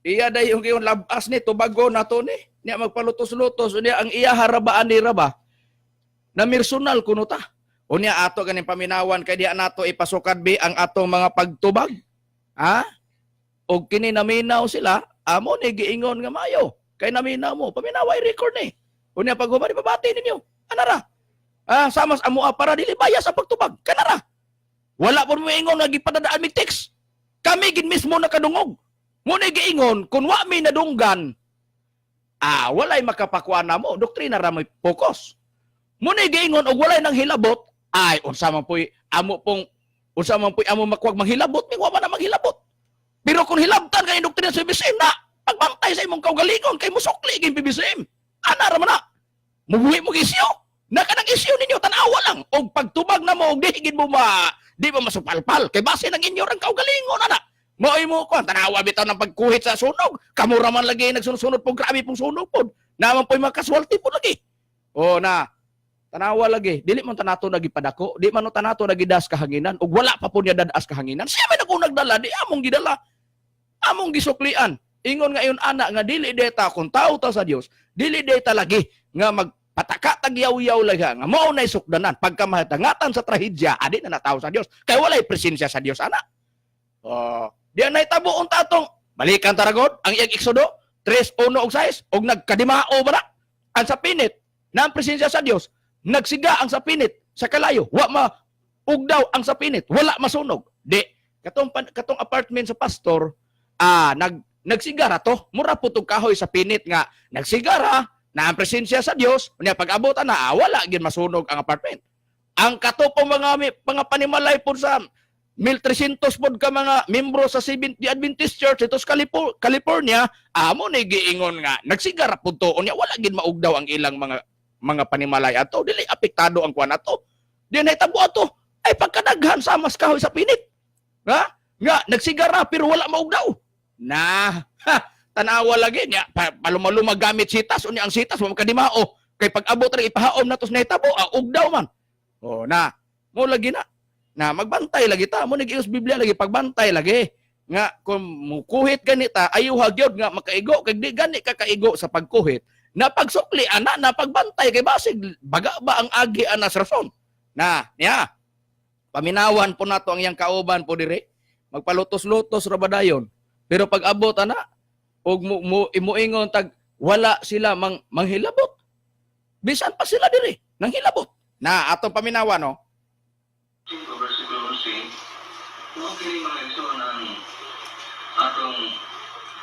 iya day yung labas ni, tubago na to ni. Niya, magpalutos-lutos. O niya, ang iya harabaan ni Raba, na personal kuno ta. O niya, ato ganing paminawan, kay diya nato ipasukad bi ang atong mga pagtubag. Ha? O kini naminaw sila, amo ni giingon nga mayo. Kay naminaw mo, paminaway record ni. Unya pag humari pabati ninyo. Anara? Samas amo para dili baya sa pagtubag. Kanara? Wala po mo ingon nga gipadadaan mi text. Kami gid mismo nakadungog. Mo ni giingon kun wa mi nadunggan. Walay makapakuan na mo. Doktrina ra may focus. Mo ni giingon og walay nang hilabot. Ay unsa man puy amo makuwag manghilabot, mi wa man na manghilabot. Pero kung hilabtan kay doktrina sa BBCM na, pagbantay sa imong kaugalingon kay musukli kay BBCM. Ana ra man na. Mubuhi mo isyu. Nakanang isyu ninyo tanawa lang og pagtubag na mo og di mo masupalpal kay base ng inyo rang kaugalingon ana. Moy mo ko tanawa bitaw ng pagkuhit sa sunog. Kamo ra man lagi nagsunod-sunod pog grabe pong sunog pod. Naman po'y makaswalti pod lagi. O na tanawa lagi, dili man tanato nagipadako, di man tanato nagidas kahanginan ug wala pa po niya dadas kahanginan. Siya may nakunag dala, di among gidala. Among gisuklian. Ingon nga iyon ana nga dili deta kung tao ta sa Dios, dili deta lagi nga magpataka tagyaw-yaw lagi nga mao nay sukdanan pagka mahatangatan sa trahedya adi na natawo sa Dios. Kay walay presensya sa Dios ana. Diyan nay tabuon tatong balikan taragod ang iyang Exodo 3:1 og 6 og nagkadimao bara ang sa pinit na ang presensya sa Dios. Nagsiga ang sapinit sa kalayo, wa ugdaw ang sapinit, wala masunog. Di katong apartment sa pastor, nagsigara to, mura po tong kahoy sa pinit nga nagsigara na ang presensya sa Dios, unya pag-abot na wala gid masunog ang apartment. Ang katupong mga panimalay po sa 1,300 pod ka mga membro sa Seventh-day Adventist Church ito sa California, amo ni giingon nga nagsigara po to, unya wala gid maugdaw ang ilang mga panimalay ato, dili apektado ang kuan ato. Di na itabo ato, ay pagkadaghan sa mas kahoy sa pinit. Ha? Nga, nagsigara pero wala maugdaw. Tanawa lagi niya, palumalo gamit sitas, unya ang sitas, makadimao. Kay pag-abot rin ipahaom na to sa itabo, ugdaw man. Mo lagi na magbantay lagi ta, mo nag-ius Biblia lagi, pagbantay lagi. Nga, kung mukuhit ganita, ayaw hagyod nga makaigo, kag di gani ka kaigo sa pagkuhit, na pagsukli ana na pagbantay kay basig baga ba ang agi ana sa rason niya paminawan po nato ang iyang kauban po diri magpalutos-lutos ra badayon pero pag abot ana og imuingon tag wala sila manghilabot bisan pa sila diri nang hilabot na atong paminawan no Versikulo 11, mo kini mga iso ng atong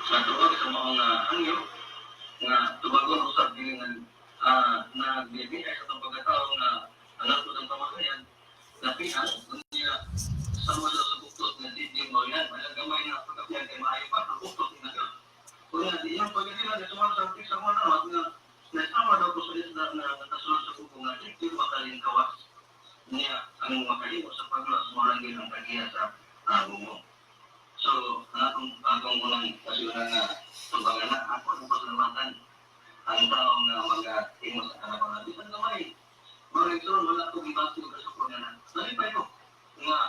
natuog sa mga angyo nga tubagon usab dili nga na BBI sa itong pagkatao nga anak ko ng kamakayan na pihan niya sama sa buktot na di mo yan malagamay na pagkapihan kay maayo pa ang buktot na yun kung nga di yung pagkakila na sumala sa pisa mo na nasama daw ko sa isla na natasunod sa bukong nga di makaling kawas niya ang makalimo sa paglas marangin ang kagiya sa bungo. So, akong unang kasunan na tumbangan na ako bukas ng matan ang tao nga mag-tingos sa kanang mga bisan gamay. Mga igsoon, wala ko gibati ko sa kunya na. Nalipay ko nga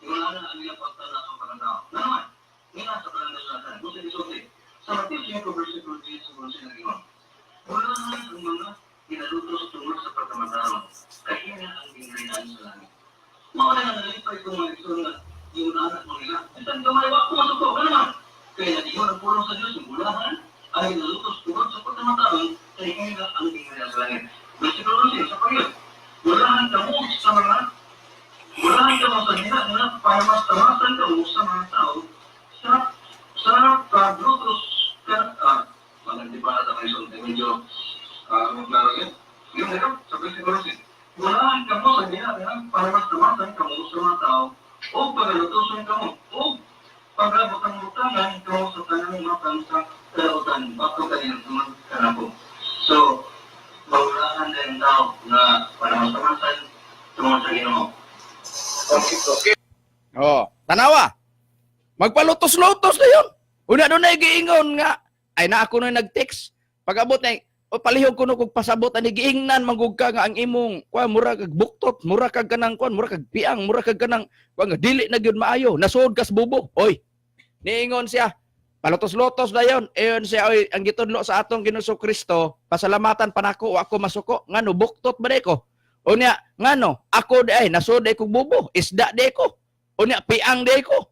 wala na ang iyang pagtana sa kanang tao. Na naman, nga sa kanang nasulatan. Kung sa isote, sa Matthew 5 versikulo 10 sa mga sinagingon. Wala na ang mga ginaluto sa tungkol sa pagkamatao. Kaya nga ang ginrinaan sa langit. Mga na nalipay ko mga igsoon na yung anak mo nila. Isang gamay ba kumasuko ka naman? Kaya nag-iwan ang pulong sa Diyos, yung bulahan ay nalutos tungkol sa pagkamatao. Kaya nga ang ginrinaan sa langit. Versikulo 11 sa pagyan. Walahan ka mo sa mga walahan ka mo sa nila na para mas tamasan ka mo sa mga tao sa paglutos ka walang di para sa mga isang medyo klaro yun. Yung ito, sa versikulo 11. Walahan ka mo sa nila na para mas tamasan ka mo sa mga tao o pagalutosan ka mo o pagabot ang lutangan ka mo sa tanang matang sa kalautan bago kanilang tumag ka na po. So, mawalahan na yung tao na panamastamasan tungkol sa Ginoo. Okay. Oh, tanawa. Magpalutos-lutos na yun. Una doon na giingon nga, ay na ako na nag-text. Pag-abot na, o palihog ko no kung pasabot, ani giingnan, manggug ka nga ang imong, mura kag buktot, mura kag kanang, mura kag piang, mura kag kanang, nga dili na gyud maayo, nasuod kas bubog. Oy, niingon siya, palutos-lutos na yun. Ayon siya, oy, ang gitudlo sa atong Ginoo Kristo, pasalamatan pa nako o ako masuko. Ngano, buktot ba ko? O niya, ngano, ako di ay, nasuod ay kong bubo, isda di ko. O niya, piang di ko.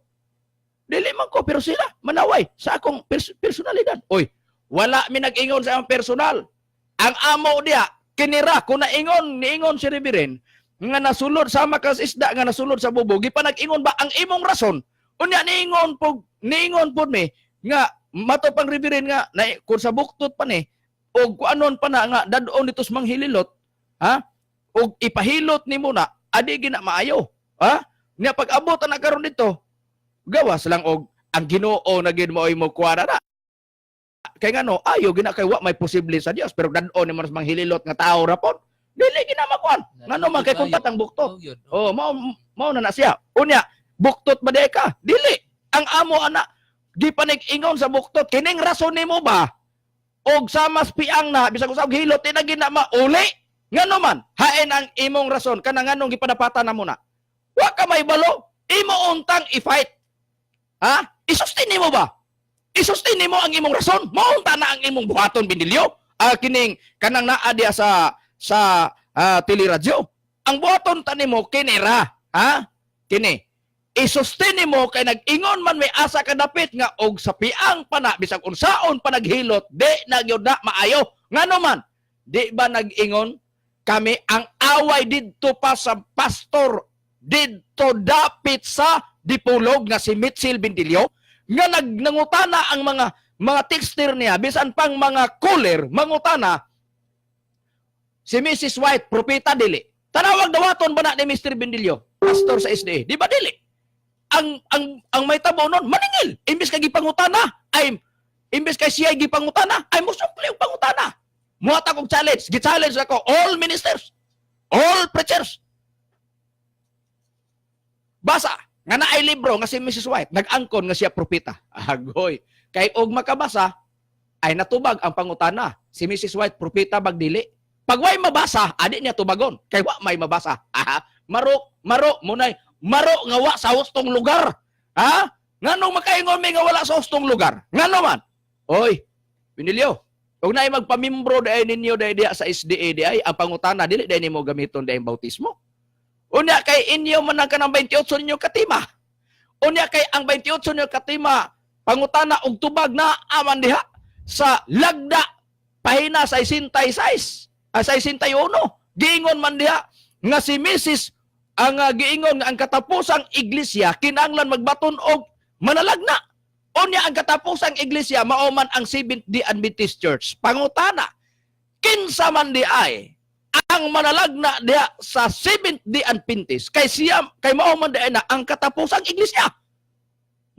Dili man ko, pero sila, manaway, sa akong personalidad. Oy, wala mi nag-ingon sa akong personal. Ang amo diya, kinira, kung niingon si Reverend, nga nasulod sama kas isda, nga nasulod sa bubo, gipa nag-ingon ba ang imong rason? O niya, niingon po mi, nga, mato pang Reverend nga, na, kung sa buktot pa ni, o kung anon pa na, nga, dadoon dito sa manghililot, ha? O ipahilot ni mo na, adi gina maayo. Ha? Niya pag-abot na karon dito, gawas lang og ang Ginoo na gid mo ay mo kuwara na. Kay ngano, ayo gina kay wa may posible sa Dios, pero dadon ni man sa manghililot nga tao ra pod. Dili gina makuan. Ngano man kay kuntat ang buktot. Oh, mao na siya. Unya, buktot ba di ka? Dili. Ang amo ana di pa nag-ingon sa buktot. Kining rason nimo ba? Og samas piang na bisag usab hilot di na gina mauli. Ngano man, hain ang imong rason, kanang nganong gipadapatan na mo na. Wa ka may balo, imo untang i-fight. Ha? Isustin mo ba? Isustin mo ang imong rason, maunta na ang imong buhaton binilyo. Kining, kanang naa diya sa teleradyo. Ang buhaton tanimo, kinira. Ha? Kini. Isustin mo kay nag-ingon man may asa kadapit nga og sa piang pa na, bisag unsaon pa naghilot, di na gyud na maayo. Ngano man, di ba nag-ingon kami ang away didto pa sa pastor didto dapit sa Dipolog nga si Mitchell Bindilyo nga nangutana ang mga texter niya bisan pang mga caller mangutana si Mrs. White propeta dili tanawag dawaton ba na ni Mr. Bindilyo pastor sa SDA di ba dili ang may tabo nun maningil imbes kay gipangutana ay imbes kay siya gipangutana ay musukli og pangutana. Muhatag og challenge. Gi-challenge ako all ministers, all preachers. Basa nga naay libro nga si Mrs. White nag-angkon nga siya propeta. Agoy. Kay og makabasa ay natubag ang pangutana. Si Mrs. White propeta bag dili. Pag way mabasa, adi niya tubagon. Kay wa may mabasa. Maro munay maro nga wa sa hustong lugar. Ha? Nganong makaingon mi nga wala sa hustong lugar? Ngano man? Oy, Binilyo. Kung naay magpamimbro dahil ninyo dahil diya sa SDA diay, ang pangutana, dili dahil nimo gamiton dahil bautismo. Unya kay inyo man ang kanang 28 ninyo katima. Unya kay ang 28 ninyo katima, pangutana og tubag na aman diha sa lagda pahina sa 66, sa 61. Giingon man diha nga si Mrs. ang giingon nga ang katapusang iglesia kinahanglan magbaton og manalagna. Unya ang katapusang iglesia mao man ang Seventh-day Adventist Church. Pangutana, kinsa man di ay ang manalagna diha sa Seventh-day Adventist kay mao man di ay na ang katapusang iglesia.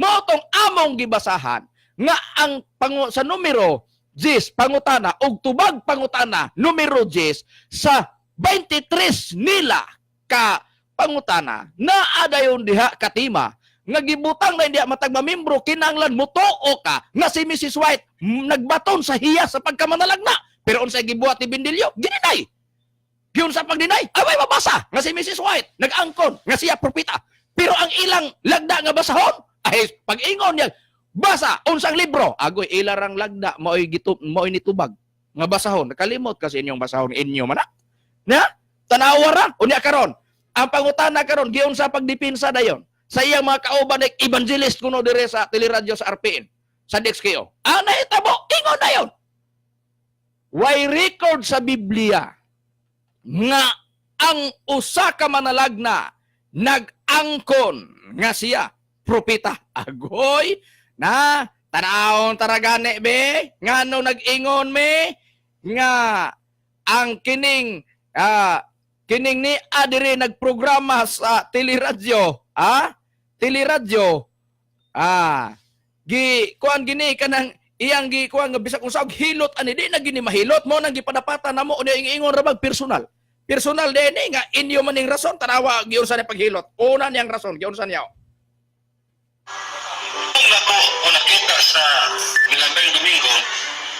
Mao tong among gibasahan nga ang sa numero 10 pangutana ug tubag pangutana numero 10 sa 23 nila ka pangutana naa dayon diha katima nga gibutang na hindi matag mamembro kinanglan mutuo ka nga si Mrs. White nagbaton sa hiya sa pagkamanalagna Pero unsay gibuhat ni Bendilyo, gininay. Yun sa pagdinay, away mabasa nga si Mrs. White, nag-angkon nga siya propita. Pero ang ilang lagda nga basahon, ay pag-ingon niya, basa, unsang libro, agoy ilarang lagda, mao'y nitubag, nga basahon, nakalimot kasi inyong basahon, inyo man na, tanawara, unya karon, ang pangutana karon, giyon sa pagdipinsa dayon, sa iyang mga kauban, evangelist kuno dire sa teleradyo sa RPN, sa DXKO, ang nahitabo, ingon na yun. Why record sa Biblia nga ang usa ka manalagna nag-angkon nga siya propeta. Agoy na tanawon taragane be ngano nag-ingon me nga ang kining ni adire nagprograma sa teleradyo kuan gini kanang iyang gi kuan nga bisag unsag hilot ani di na gini mahilot mo nang gipadapatan namo unya ingon ra bag personal din nga inyo maning rason tanawa giyon sa paghilot una niyang rason giyon sa niya Kung ako nakita sa Milagray Domingo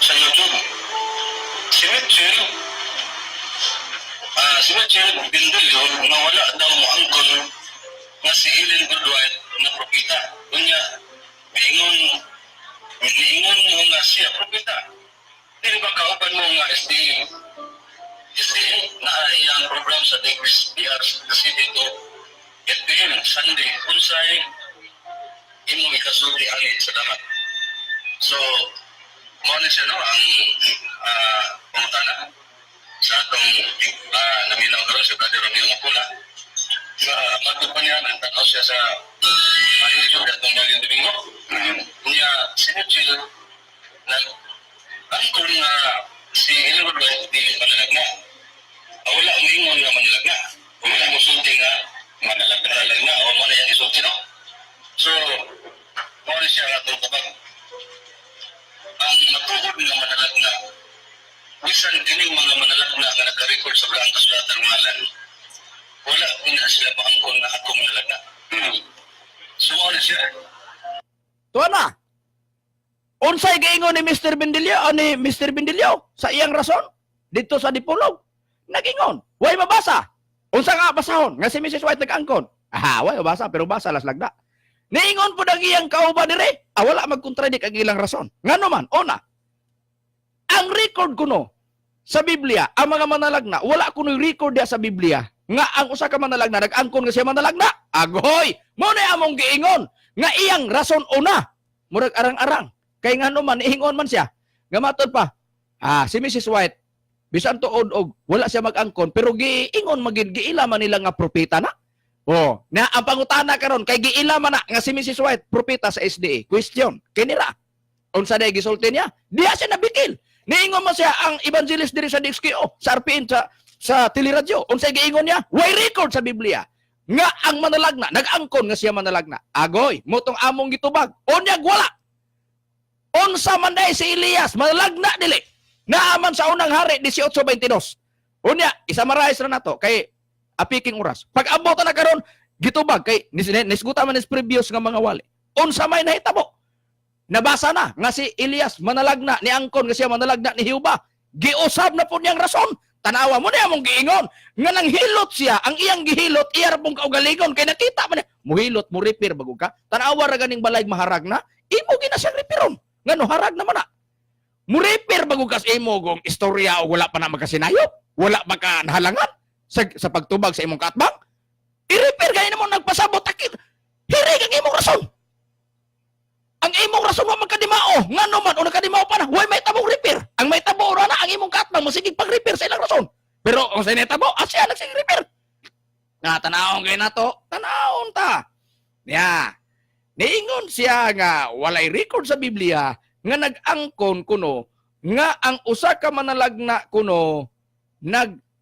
sa YouTube, si Mitchell Bindulyo na wala daw mo angkol nga si Ellen Goodwhite na propita. Kunya, miingon mo nga siya propita. Dili ba kauban mo nga SDA na iyang program sa DXBR kasi dito FPM Sunday unsay imong ikasuri ani sa dagat. So, mo na siya no ang pangutana sa atong naminaw karon si Brother Romeo Mapula. Matupad niya ang tanaw siya sa YouTube at itong Maliang Domingo. Niya sinutsil na angkol nga si Ellen Goodwhite di manalagna. Wala ang ingon nga manalagna. Wala mo sulti nga manalagna o mo na yung isulti no. So, mawala siya nga itong kapag ang matuhod nga manalagna bisan kining mga manalagna nga naka-record sa Blancos Latar Malan wala na sila maangkon na akong manalagna. So, mawala siya. tuwa na unsay giingon ni Mr. Bendilyo sa iyang rason dito sa Dipolog nagingon way mabasa unsa nga basahon nga si Mrs. White nag-angkon way mabasa pero basa las lagda. Niingon po ang iyang kauban dire, wala magkontradik ang ilang rason. Ngano man, una, ang record kuno sa Biblia, ang mga manalagna, wala kuno record dia sa Biblia, nga ang usa ka manalagna, nag-angkon nga siya manalagna, agoy, muna among giingon, nga iyang rason una, murag arang-arang, kay ngano man, iingon man siya, nga matod pa, si Mrs. White, bisan tuod og wala siya mag-angkon, pero giingon, giila man nila nga propeta na, na ang pangutana karon kay giila man na nga si Mrs. White propeta sa SDA. Question, kinira. Unsa day gisulti niya? Diya siya nabikil. Niingon man siya ang evangelist diri sa DXKO, sa RPN sa teleradyo. Unsa giingon niya? Way record sa Biblia nga ang manalagna nag-angkon nga siya manalagna. Agoy, motong among gitubag. Unyag wala. Unsa man day si Elias manalagna dili. Naaman sa unang hari 18:22. Unya, isa-marais ra nato kay apiking oras. Pag abot na karon gitubag kay nisguta man is previous nga mga wali. Unsa may nahitabo? Nabasa na nga si Elias manalagna ni angkon nga siya manalagna ni Jehova. Giusab na po niyang rason. Tanawa mo niya mong giingon nga nang hilot siya, ang iyang gihilot iya ra pong kaugaligon kay nakita man niya. Muhilot mo repair bago ka. Tanawa ra ganing balay maharag na. Imo gina siyang repairon. Ngano harag naman na. Mo repair bago ka sa imo gong istorya o wala pa na magkasinayop. Wala pa ka nahalangan. Sa pagtubag sa imong katbang, i-repair kayo na mo nagpasabot akit. Hirig ang imong rason. Ang imong rason mo magkadimao. Nga naman, o nagkadimao pa na, huwag may tabong repair. Ang may tabo na ang imong katbang, masigig pag-repair sa ilang rason. Pero kung sa inetabo, siya nagsig repair. Tanawon kayo na to, tanawon ta. Niingon siya nga, walay record sa Biblia, nga nag-angkon kuno, nga ang usa ka manalagna kuno,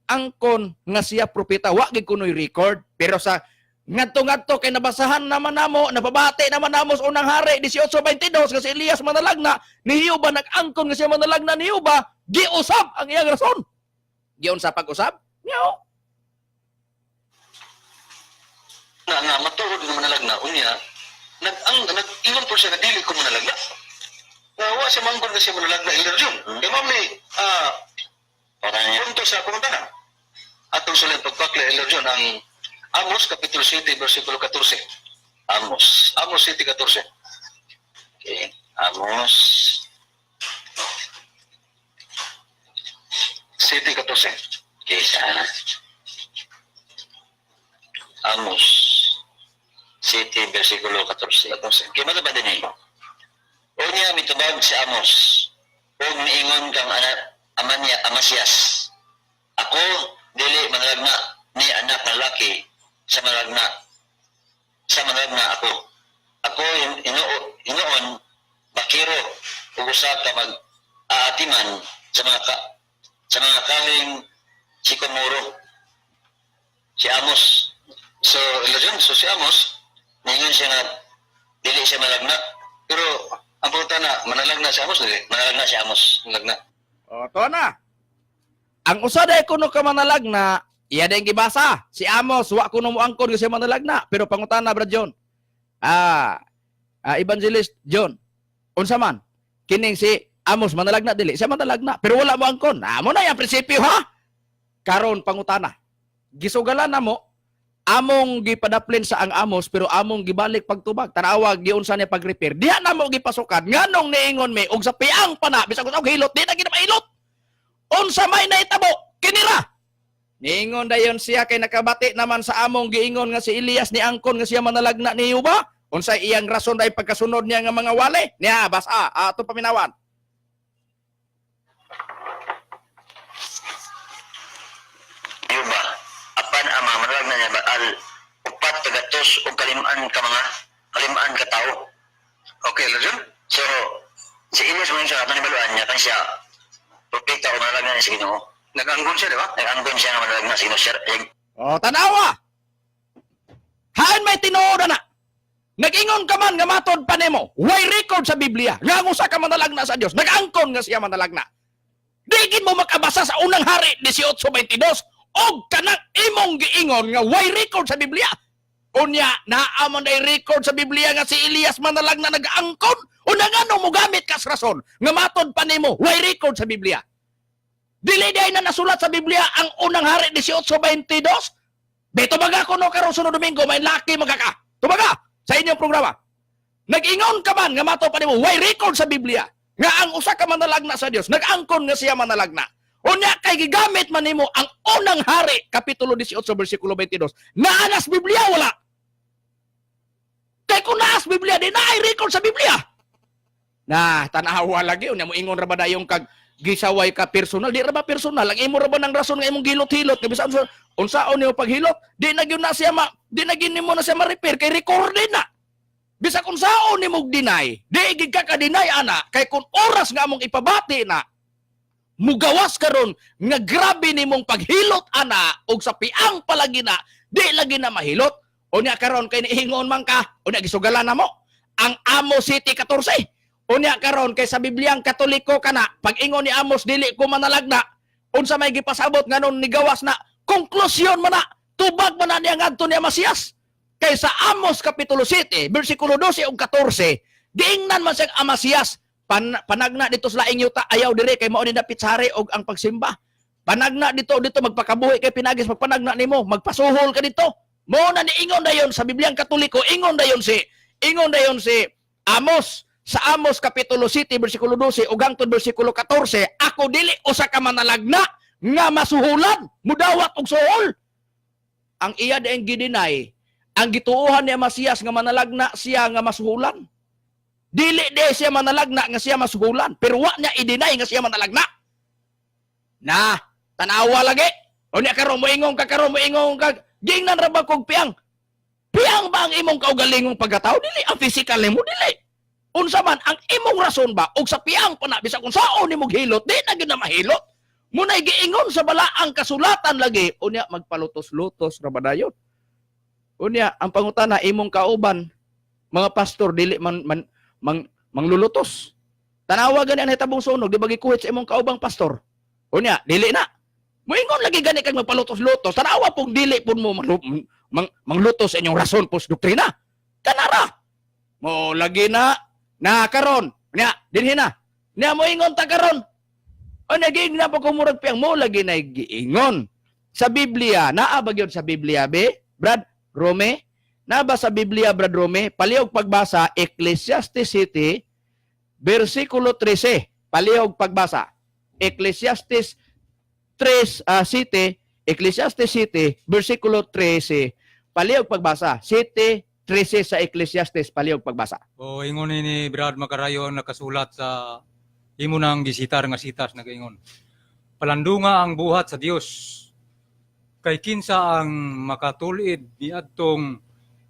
angkon nga siya propeta wa gid kunoy record pero sa ngadto kay nabasahan naman namo nababati naman namo sa unang hari 18:22 nga si Elias manalagna ni Jehova nag-angkon nga siya manalagna ni Jehova giusab ang iyang rason giun sa pag-usab nyaw na matuhod na manalagna unya nag-ingon po siya nga dili ko manalagna wa siya manggon kasi manalag na Elder Jun. Kaya ma'am ni, punto sa kumutanan. Atong sulit pagpakla Elder Jun, ang Amos, Kapitulo 7, versikulo 14. Amos 7:14. Okay, Amos 7:14. Okay, sana. Amos 7, versikulo 14. Okay, mga ba din eh? O niya mitubag si Amos, huwag niingon kang Amasias. Ako, dili manalagna ni anak na lalaki sa manalagna ako. Ako inoon bakiro ug usa ka mag-aatiman sa mga kaling sikomoro. Si Amos. So, si Amos, niingon siya nga dili siya manalagna. Pero ang punta na, manalagna si Amos, dili. Manalagna si Amos. Manalagna. O, to na. Ang usa day kuno ka manalagna, iya din gibasa. Si Amos, wa kuno mo angkon kasi manalagna. Pero pangutana, Brad John. Evangelist John. Unsa man? Kining si Amos manalagna dili. Siya manalagna. Pero wala mo angkon. Amo na yung prinsipyo, ha? Karon pangutana. Gisugalan na mo, among gipadaplin sa ang Amos pero among gibalik pagtubag tanawag giunsa ni pag-repair diha na mo gipasukan nganong niingon mi og sa piang pana bisag og hilot di na gid mahilot unsa may nahitabo kinira niingon dayon siya kay nakabati naman sa among giingon nga si Elias ni angkon nga siya manalagna niyo ba unsa iyang rason day pagkasunod niya nga mga wali niya basa ato paminawan. Yuba, apan ang mga manalagna niya baal upat tagatos o kalimaan ka tao. Okay, Lajon? So, si Elias mo yun siya katong ibaluan niya kan siya propeta o manalagna niya sa Ginoo. Nag-anggon siya, di ba? Nag-anggon siya nga manalagna sa Ginoo. O tanawa. Haan may tinuod na. Nag-ingon ka man nga matod pa nimo. Way record sa Biblia. Nga usa ka manalagna sa Dios. Nag-angkon nga siya manalagna. Digin mo makabasa sa unang hari 18:22 og kanang imong giingon nga way record sa Biblia. Unya naamon day record sa Biblia nga si Elias manalagna nag-angkon. Una ngano mo gamit kas rason nga matod pa nimo way record sa Biblia. Dili day na nasulat sa Biblia ang unang hari 18:22. Beto baga kuno karon sunod Domingo may laki magaka. Tubaga sa inyong programa. Nag-ingon ka man nga matod pa nimo way record sa Biblia nga ang usa ka manalagna sa Dios nag-angkon nga siya manalagna. Unya kay gigamit man nimo ang unang hari kapitulo 18 bersikulo 22. Naanas Biblia wala. Kay kung naas Biblia di naay record sa Biblia. Nah, tanawa lagi unya mo ingon ra ba dayong kag gisaway ka personal di ra ba personal ang imo ra ba nang rason nga imong gilot-hilot kay bisan unsaon nimo paghilot di na gyud na siya di na gyud nimo na siya ma-repair kay recorded na. Bisa kung saon nimo deny di gid ka ka-deny ana kay kung oras nga among ipabati na mugawas karon nga grabe nimong paghilot ana og sa piang palagi na di lagi na mahilot unya karon kay niingon man ka unya gisugalan na mo ang Amos 7:14 unya karon kay sa Bibliang Katoliko kana pag ingon ni Amos dili ko manalagna unsa may gipasabot nganon ni gawas na konklusyon man na tubag man na niya ngadto ni Amasias kay sa Amos kapitulo 7 bersikulo 12 ug 14 giingnan man siyang Amasias panagna dito sa laing yuta ayaw dire kay mao ni dapit sa hari og ang pagsimba. Panagna dito magpakabuhi kay pinagis magpanagna nimo, magpasuhol ka dito. Mo na niingon dayon sa Bibliang Katoliko, ingon dayon si Amos sa Amos kapitulo 7 bersikulo 12 ug hangtod bersikulo 14, ako dili usa ka manalagna nga masuhulan, mudawat og suhol. Ang iya dayon gidinay, ang gituohan ni Amasias nga manalagna siya nga masuhulan. Dili de siya manalagna nga siya masuhulan. Pero wa niya i-deny nga siya manalagna. Na, tanawa lagi. O niya karon mo ingong ka, gingnan ra ba kog piang? Piang ba ang imong kaugalingong pagkatao? Dili, ang physical nimo, dili. Unsa man, ang imong rason ba, og sa piang pa na, bisa kung saon ni mong hilot, di na gina mahilot. Muna'y giingon sa balaang kasulatan lagi. O niya, magpalutos-lutos ra ba dayon? O niya, ang pangutana, imong kauban, mga pastor, dili manglulutos. Tanawa gani ang hitabong sunog, di ba gikuhit sa imong kaubang pastor? Unya, dili na. Moingon lagi gani kag magpalutos-lutos. Tanawa pong dili pun mo manglutos sa inyong rason pos doktrina. Kanara. Mo lagi na karon. Nya, dinhi na. Nya mo ingon ta karon. O naging na pa kumurag piyang mo lagi na giingon. Sa Biblia, naa ba gyud sa Biblia be? Brad Rome, naa ba sa Biblia Brad Rome? Palihog pagbasa Ecclesiastes 7 versikulo 13. Palihog pagbasa Ecclesiastes 7, Ecclesiastes 7 versikulo 13. Palihog pagbasa 7:13 sa Ecclesiastes, palihog pagbasa. O ingon ni Brad Makarayon nakasulat sa imo nang gisitar nga sitas nagaingon. Palandunga ang buhat sa Dios. Kay kinsa ang makatulid niadtong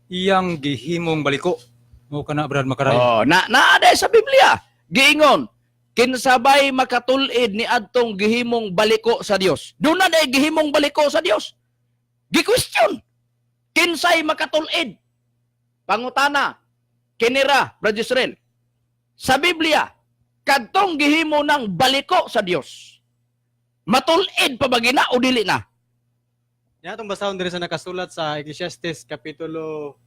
iyang gihimong baliko. Mo kana Brad Makarayon. Oh, naa sa Biblia. Giingon, kinsabay makatulid ni adtong gihimong baliko sa Dios. Doon na gihimong baliko sa Dios. Gi-question. Kinsay makatulid? Pangutana, kinira, Brad Israel. Sa Biblia, kadtong gihimo ng baliko sa Dios. Matulid pa ba gina o dili na? Yan itong basahon diri sa nakasulat sa Ecclesiastes Kapitulo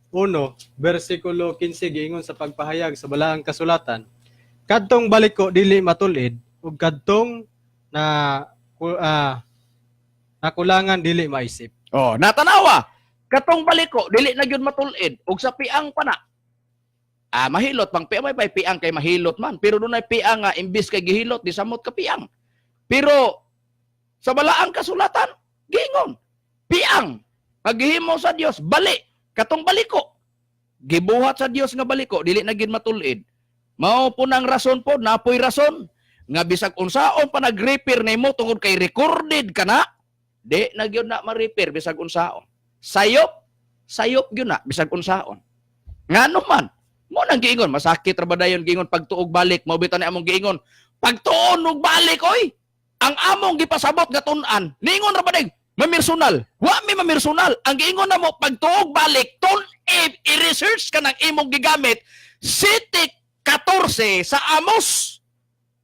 1, versikulo 15, giingon sa pagpahayag sa balaang kasulatan. Kadtong baliko dili matulid, ug kadtong nakulangan dili maisip. Oh, natanawa. Katong baliko, dili na gyud matulid. Ug sa piang pa na. Mahilot pang piang, may piang kay mahilot man. Pero doon ay piang nga, imbis kay gihilot, di samot ka piang. Pero, sa balaang kasulatan, giingon, piang, paghihimo sa Dios, bali, katong baliko. Gibuhat sa Dios nga baliko, dili na gyud matulid. Mao po nang rason po, napoy rason, nga bisag unsaon pa nag-repair nimo tungod kay recorded ka na, di na gyud na ma-repair bisag unsaon. Sayop gyud na bisag unsaon. Ngano man, mo nang giingon, masakit ra ba dayon giingon pagtuog balik, mao bitan ni among giingon, pagtuon ug balik oy. Ang among gipasabot nga tun-an, niingon ra ba day, mamersonal. Wa mi mamersonal. Ang giingon na mo pagtuog balik, i-research ka ng imong gigamit, City 14 sa Amos.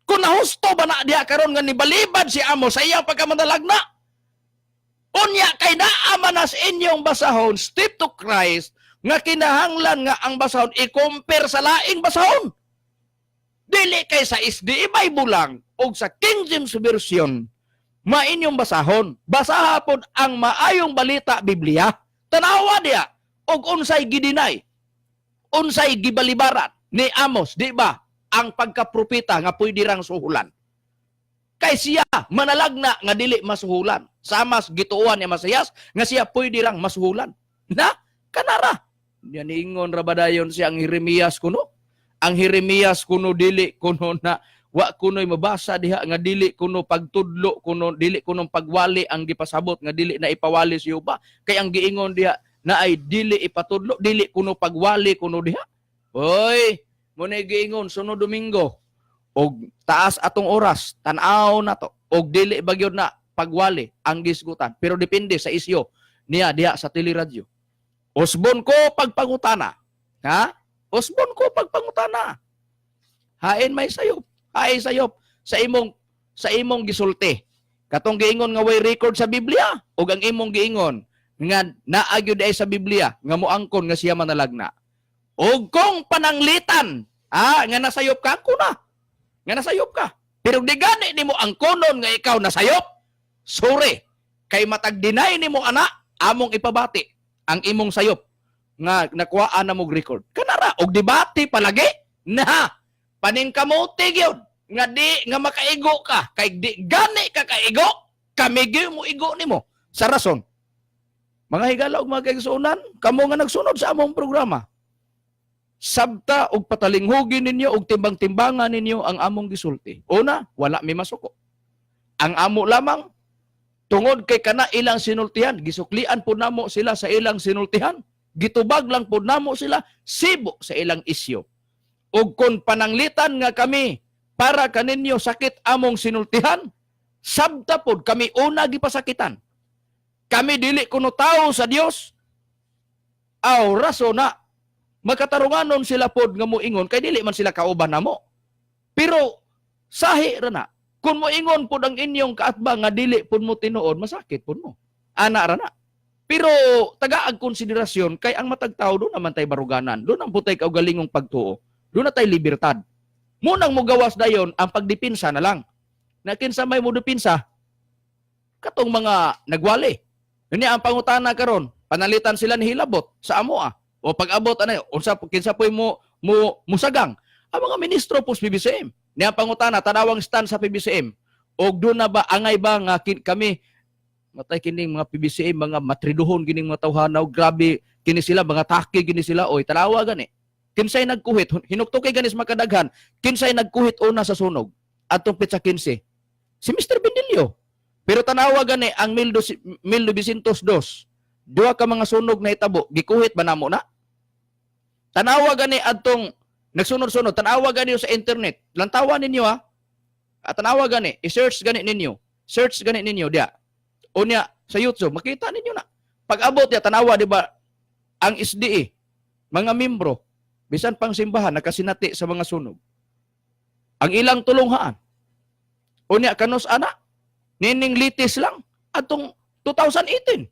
Kung nahusto ba na diha karon nga nibalibad si Amos sa iyang pagkamanalagna. Unya kay naa na sa inyong basahon, step to Christ, nga kinahanglan nga ang basahon i-compare sa laing basahon. Dili kay sa SDA Bible lang o sa King James Version, mainyong basahon. Basaha pod ang maayong balita Biblia. Tanawa diya, og unsay gidinay, unsay gibalibaran ni Amos, di ba? Ang pagkapropeta nga pwede rang suhulan. Kay siya manalagna nga dili masuhulan. Samas gituuan ni Masayas nga siya pwede rang masuhulan. Na kanara. Yan ingon ra ba dayon siya ang Jeremias kuno? Ang Jeremias kuno dili kuno na wa kuno'y mabasa diha nga dili kuno pagtudlo kuno dili kuno pagwali ang gipasabot nga dili na ipawali si Jehova. Kay ang giingon diha na ay dili ipatudlo, dili kuno pagwali kuno diha. Oy, mo na giingon sunod Domingo og taas atong oras, tan-aw na to. Og dili bagyod na pagwali ang gisgutan. Pero depende sa isyo niya diha sa teleradyo. Osbon ko pagpangutana. Ha? Osbon ko pagpangutana. Hain may sayop. Hain sayop sa imong gisulti. Katong giingon nga way record sa Biblia ug ang imong giingon nga naagyo ay sa Biblia nga moangkon nga siya manalagna. Ug kung pananglitan, nga nasayop ka kuna. Nga nasayop ka. Pero di gani nimo angkonon nga ikaw nasayop. Sorry. Kay matag deny nimo ana, among ipabati ang imong sayop nga nakuhaan na mong record. Kanara, og debate palagi na paningkamuti gyud nga di nga makaigo ka kay di gani ka kaigo, kami gyud mo igo nimo sa rason. Mga higala ug mga kaigsuonan, kamo nga nagsunod sa among programa. Sabta og patalinghugin ninyo og timbang-timbangan ninyo ang among gisulti. Una, wala mi masuko. Ang amo lamang tungod kay kana ilang sinultihan, gisuklian po namo sila sa ilang sinultihan. Gitubag lang po namo sila sibo sa ilang isyo. Ug kon pananglitan nga kami para kaninyo sakit among sinultihan, sabta pod kami una gipasakitan. Kami dili kuno tawo sa Dios. Aw raso na magkatarunganon sila pod nga moingon kay dili man sila kauban namo. Pero sahi ra na kun moingon pod ang inyong kaatbang nga dili pod mo tinuod, masakit pod mo. Ana ra na. Pero tagaag konsiderasyon kay ang matag tao doon naman tay baruganan. Doon ang putay kaugalingong pagtuo. Doon na tay libertad. Munang mo gawas dayon ang pagdipinsa na lang. Na kinsa may mo dipinsa, katong mga nagwali. Yun ang pangutana karon, panalitan sila ni hilabot sa amoa. O pag-abot ano, unsa kinsa poy mo musagang. Ang mga ministro po sa PBCM. Niya pangutana tanawang stand sa PBCM. Og do na ba angay ba nga kami matay kining mga PBCM, mga matriduhon kining mga tawhanaw, grabe kini sila, mga taki gini sila, oy tanawa gani. Kinsay nagkuhit, hinuktukay ganis makadaghan, kinsay nagkuhit una sa sunog atong pitsa 15. Si Mr. Benilio. Pero tanawa gani ang 1902. Duha ka mga sunog na itabo, gikuhit ba namo na? Tanawa gani adtong nagsunod-sunod, tanawa gani sa internet. Lantawan ninyo ha. At tanawa gani, i-search gani ninyo. Search gani ninyo dia. Unya sa YouTube, makita ninyo na. Pag-abot ya tanawa di ba ang SDE, mga membro, bisan pang simbahan nakasinati sa mga sunog. Ang ilang tulunghaan. Unya kanos ana, nining litis lang atong 2018.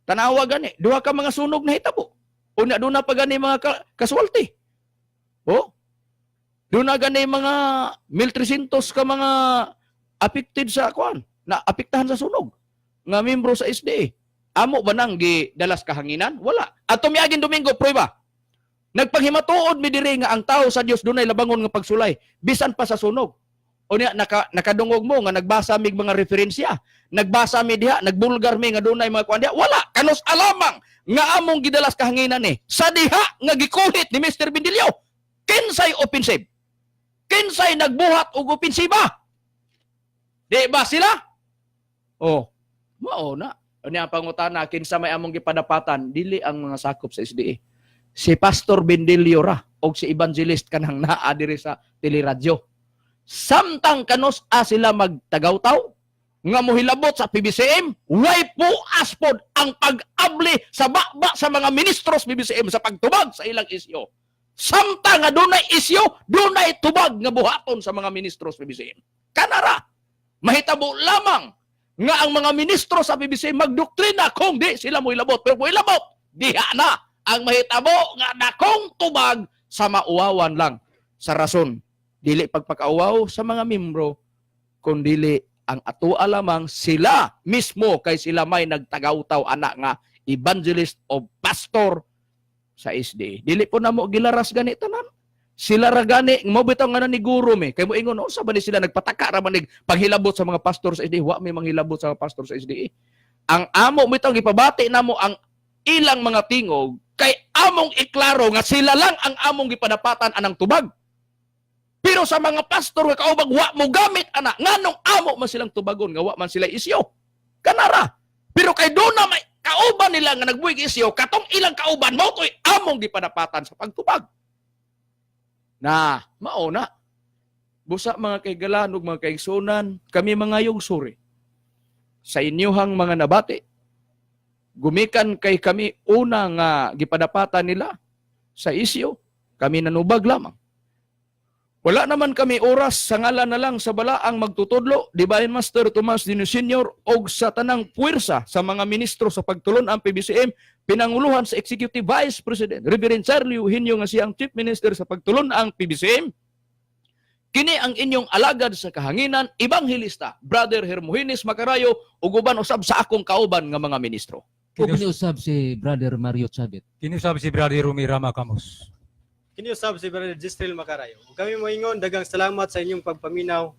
Tanawa gani, duha ka mga sunog na hitabo. Unya doon na pa gani mga kaswalti. Oh. Doon na gani mga 1,300 ka mga affected sa kuan, na apektahan sa sunog. Nga membro sa SDA. Amo ba nang gidalas kahanginan? Wala. Ato miaging Domingo prueba. Nagpanghimatuod mi diri nga ang tao sa Dios dunay labangon nga pagsulay bisan pa sa sunog. Unya nakadungog mo nga nagbasa mig mga referensya. Nagbasa mi diha, nagbulgar mi nga dunay mga kuan diha. Wala. Kanos alamang nga among gidalas kahanginan ni. Sa diha nga gikuhit ni Mr. Bendilio. Kinsay offensive? Kinsay nagbuhat og opensiba? Di ba sila? Oh, mao na. Ano ang pangutana, kinsa may among gipadapatan, dili ang mga sakop sa SDA. Si Pastor Bendilio ra, o si evangelist kanang naa diri sa teleradyo. Samtang kanos sila magtagaw-taw, nga mohilabot sa PBCM, way po aspod ang pag-abli sa bakba sa mga ministros PBCM sa pagtubag sa ilang isyo. Samtang nga dunay isyo, dunay tubag nga buhaton sa mga ministros PBCM. Kanara, mahitabo lamang nga ang mga ministro sa PBC magdoktrina kung di sila mo ilabot. Pero kung ilabot, diha na ang mahitabo nga dakong tubag sa mauwawan lang. Sa rason, dili pagpakauwaw sa mga membro, kung dili ang atua lamang sila mismo kay sila may nagtagaw-taw anak nga evangelist o pastor sa SDA. Dili po na mo gilaras gani tanan. Sila ra gani mo bitaw nga ni guro mi kay mo ingon unsa ba ni sila nagpataka ra manig paghilabot sa mga pastor sa SDA, wa may manghilabot sa mga pastor sa SDA. Ang amo bitaw gipabati namo ang ilang mga tingog kay among iklaro nga sila lang ang among gipadapatan anang tubag. Pero sa mga pastor nga kaubag wa mo gamit ana nganong amo man silang tubagon nga wa man sila isyo. Kanara. Pero kay do na may kauban nila nga nagbuig isyo katong ilang kauban mo toy among gipadapatan sa pagtubag. Na, mauna. Busa mga kaigalan ug mga kaigsunan, kami mga yugsuri. Sa inyohang mga nabati, gumikan kay kami una nga gipadapatan nila sa isyo, kami nanubag lamang. Wala naman kami oras sa ngalan na lang sa balaang magtutudlo, Divine Master Tomas Dino Sr. og sa tanang puwersa sa mga ministro sa pagtulon ang PBCM, pinanguluhan sa Executive Vice President, Reverend Charlie Eugenio nga siyang Chief Minister sa pagtulon ang PBCM. Kini ang inyong alagad sa kahanginan, Ebanghilista, Brother Hermogenes Macarayo, ug uban usab sa akong kauban nga mga ministro. O kiniusab si Brother Mario Chabit. Kiniusab si Brother Romira Macamos. Kiniusab si Brother Gistril Macarayo. Kami moingon, dagang salamat sa inyong pagpaminaw.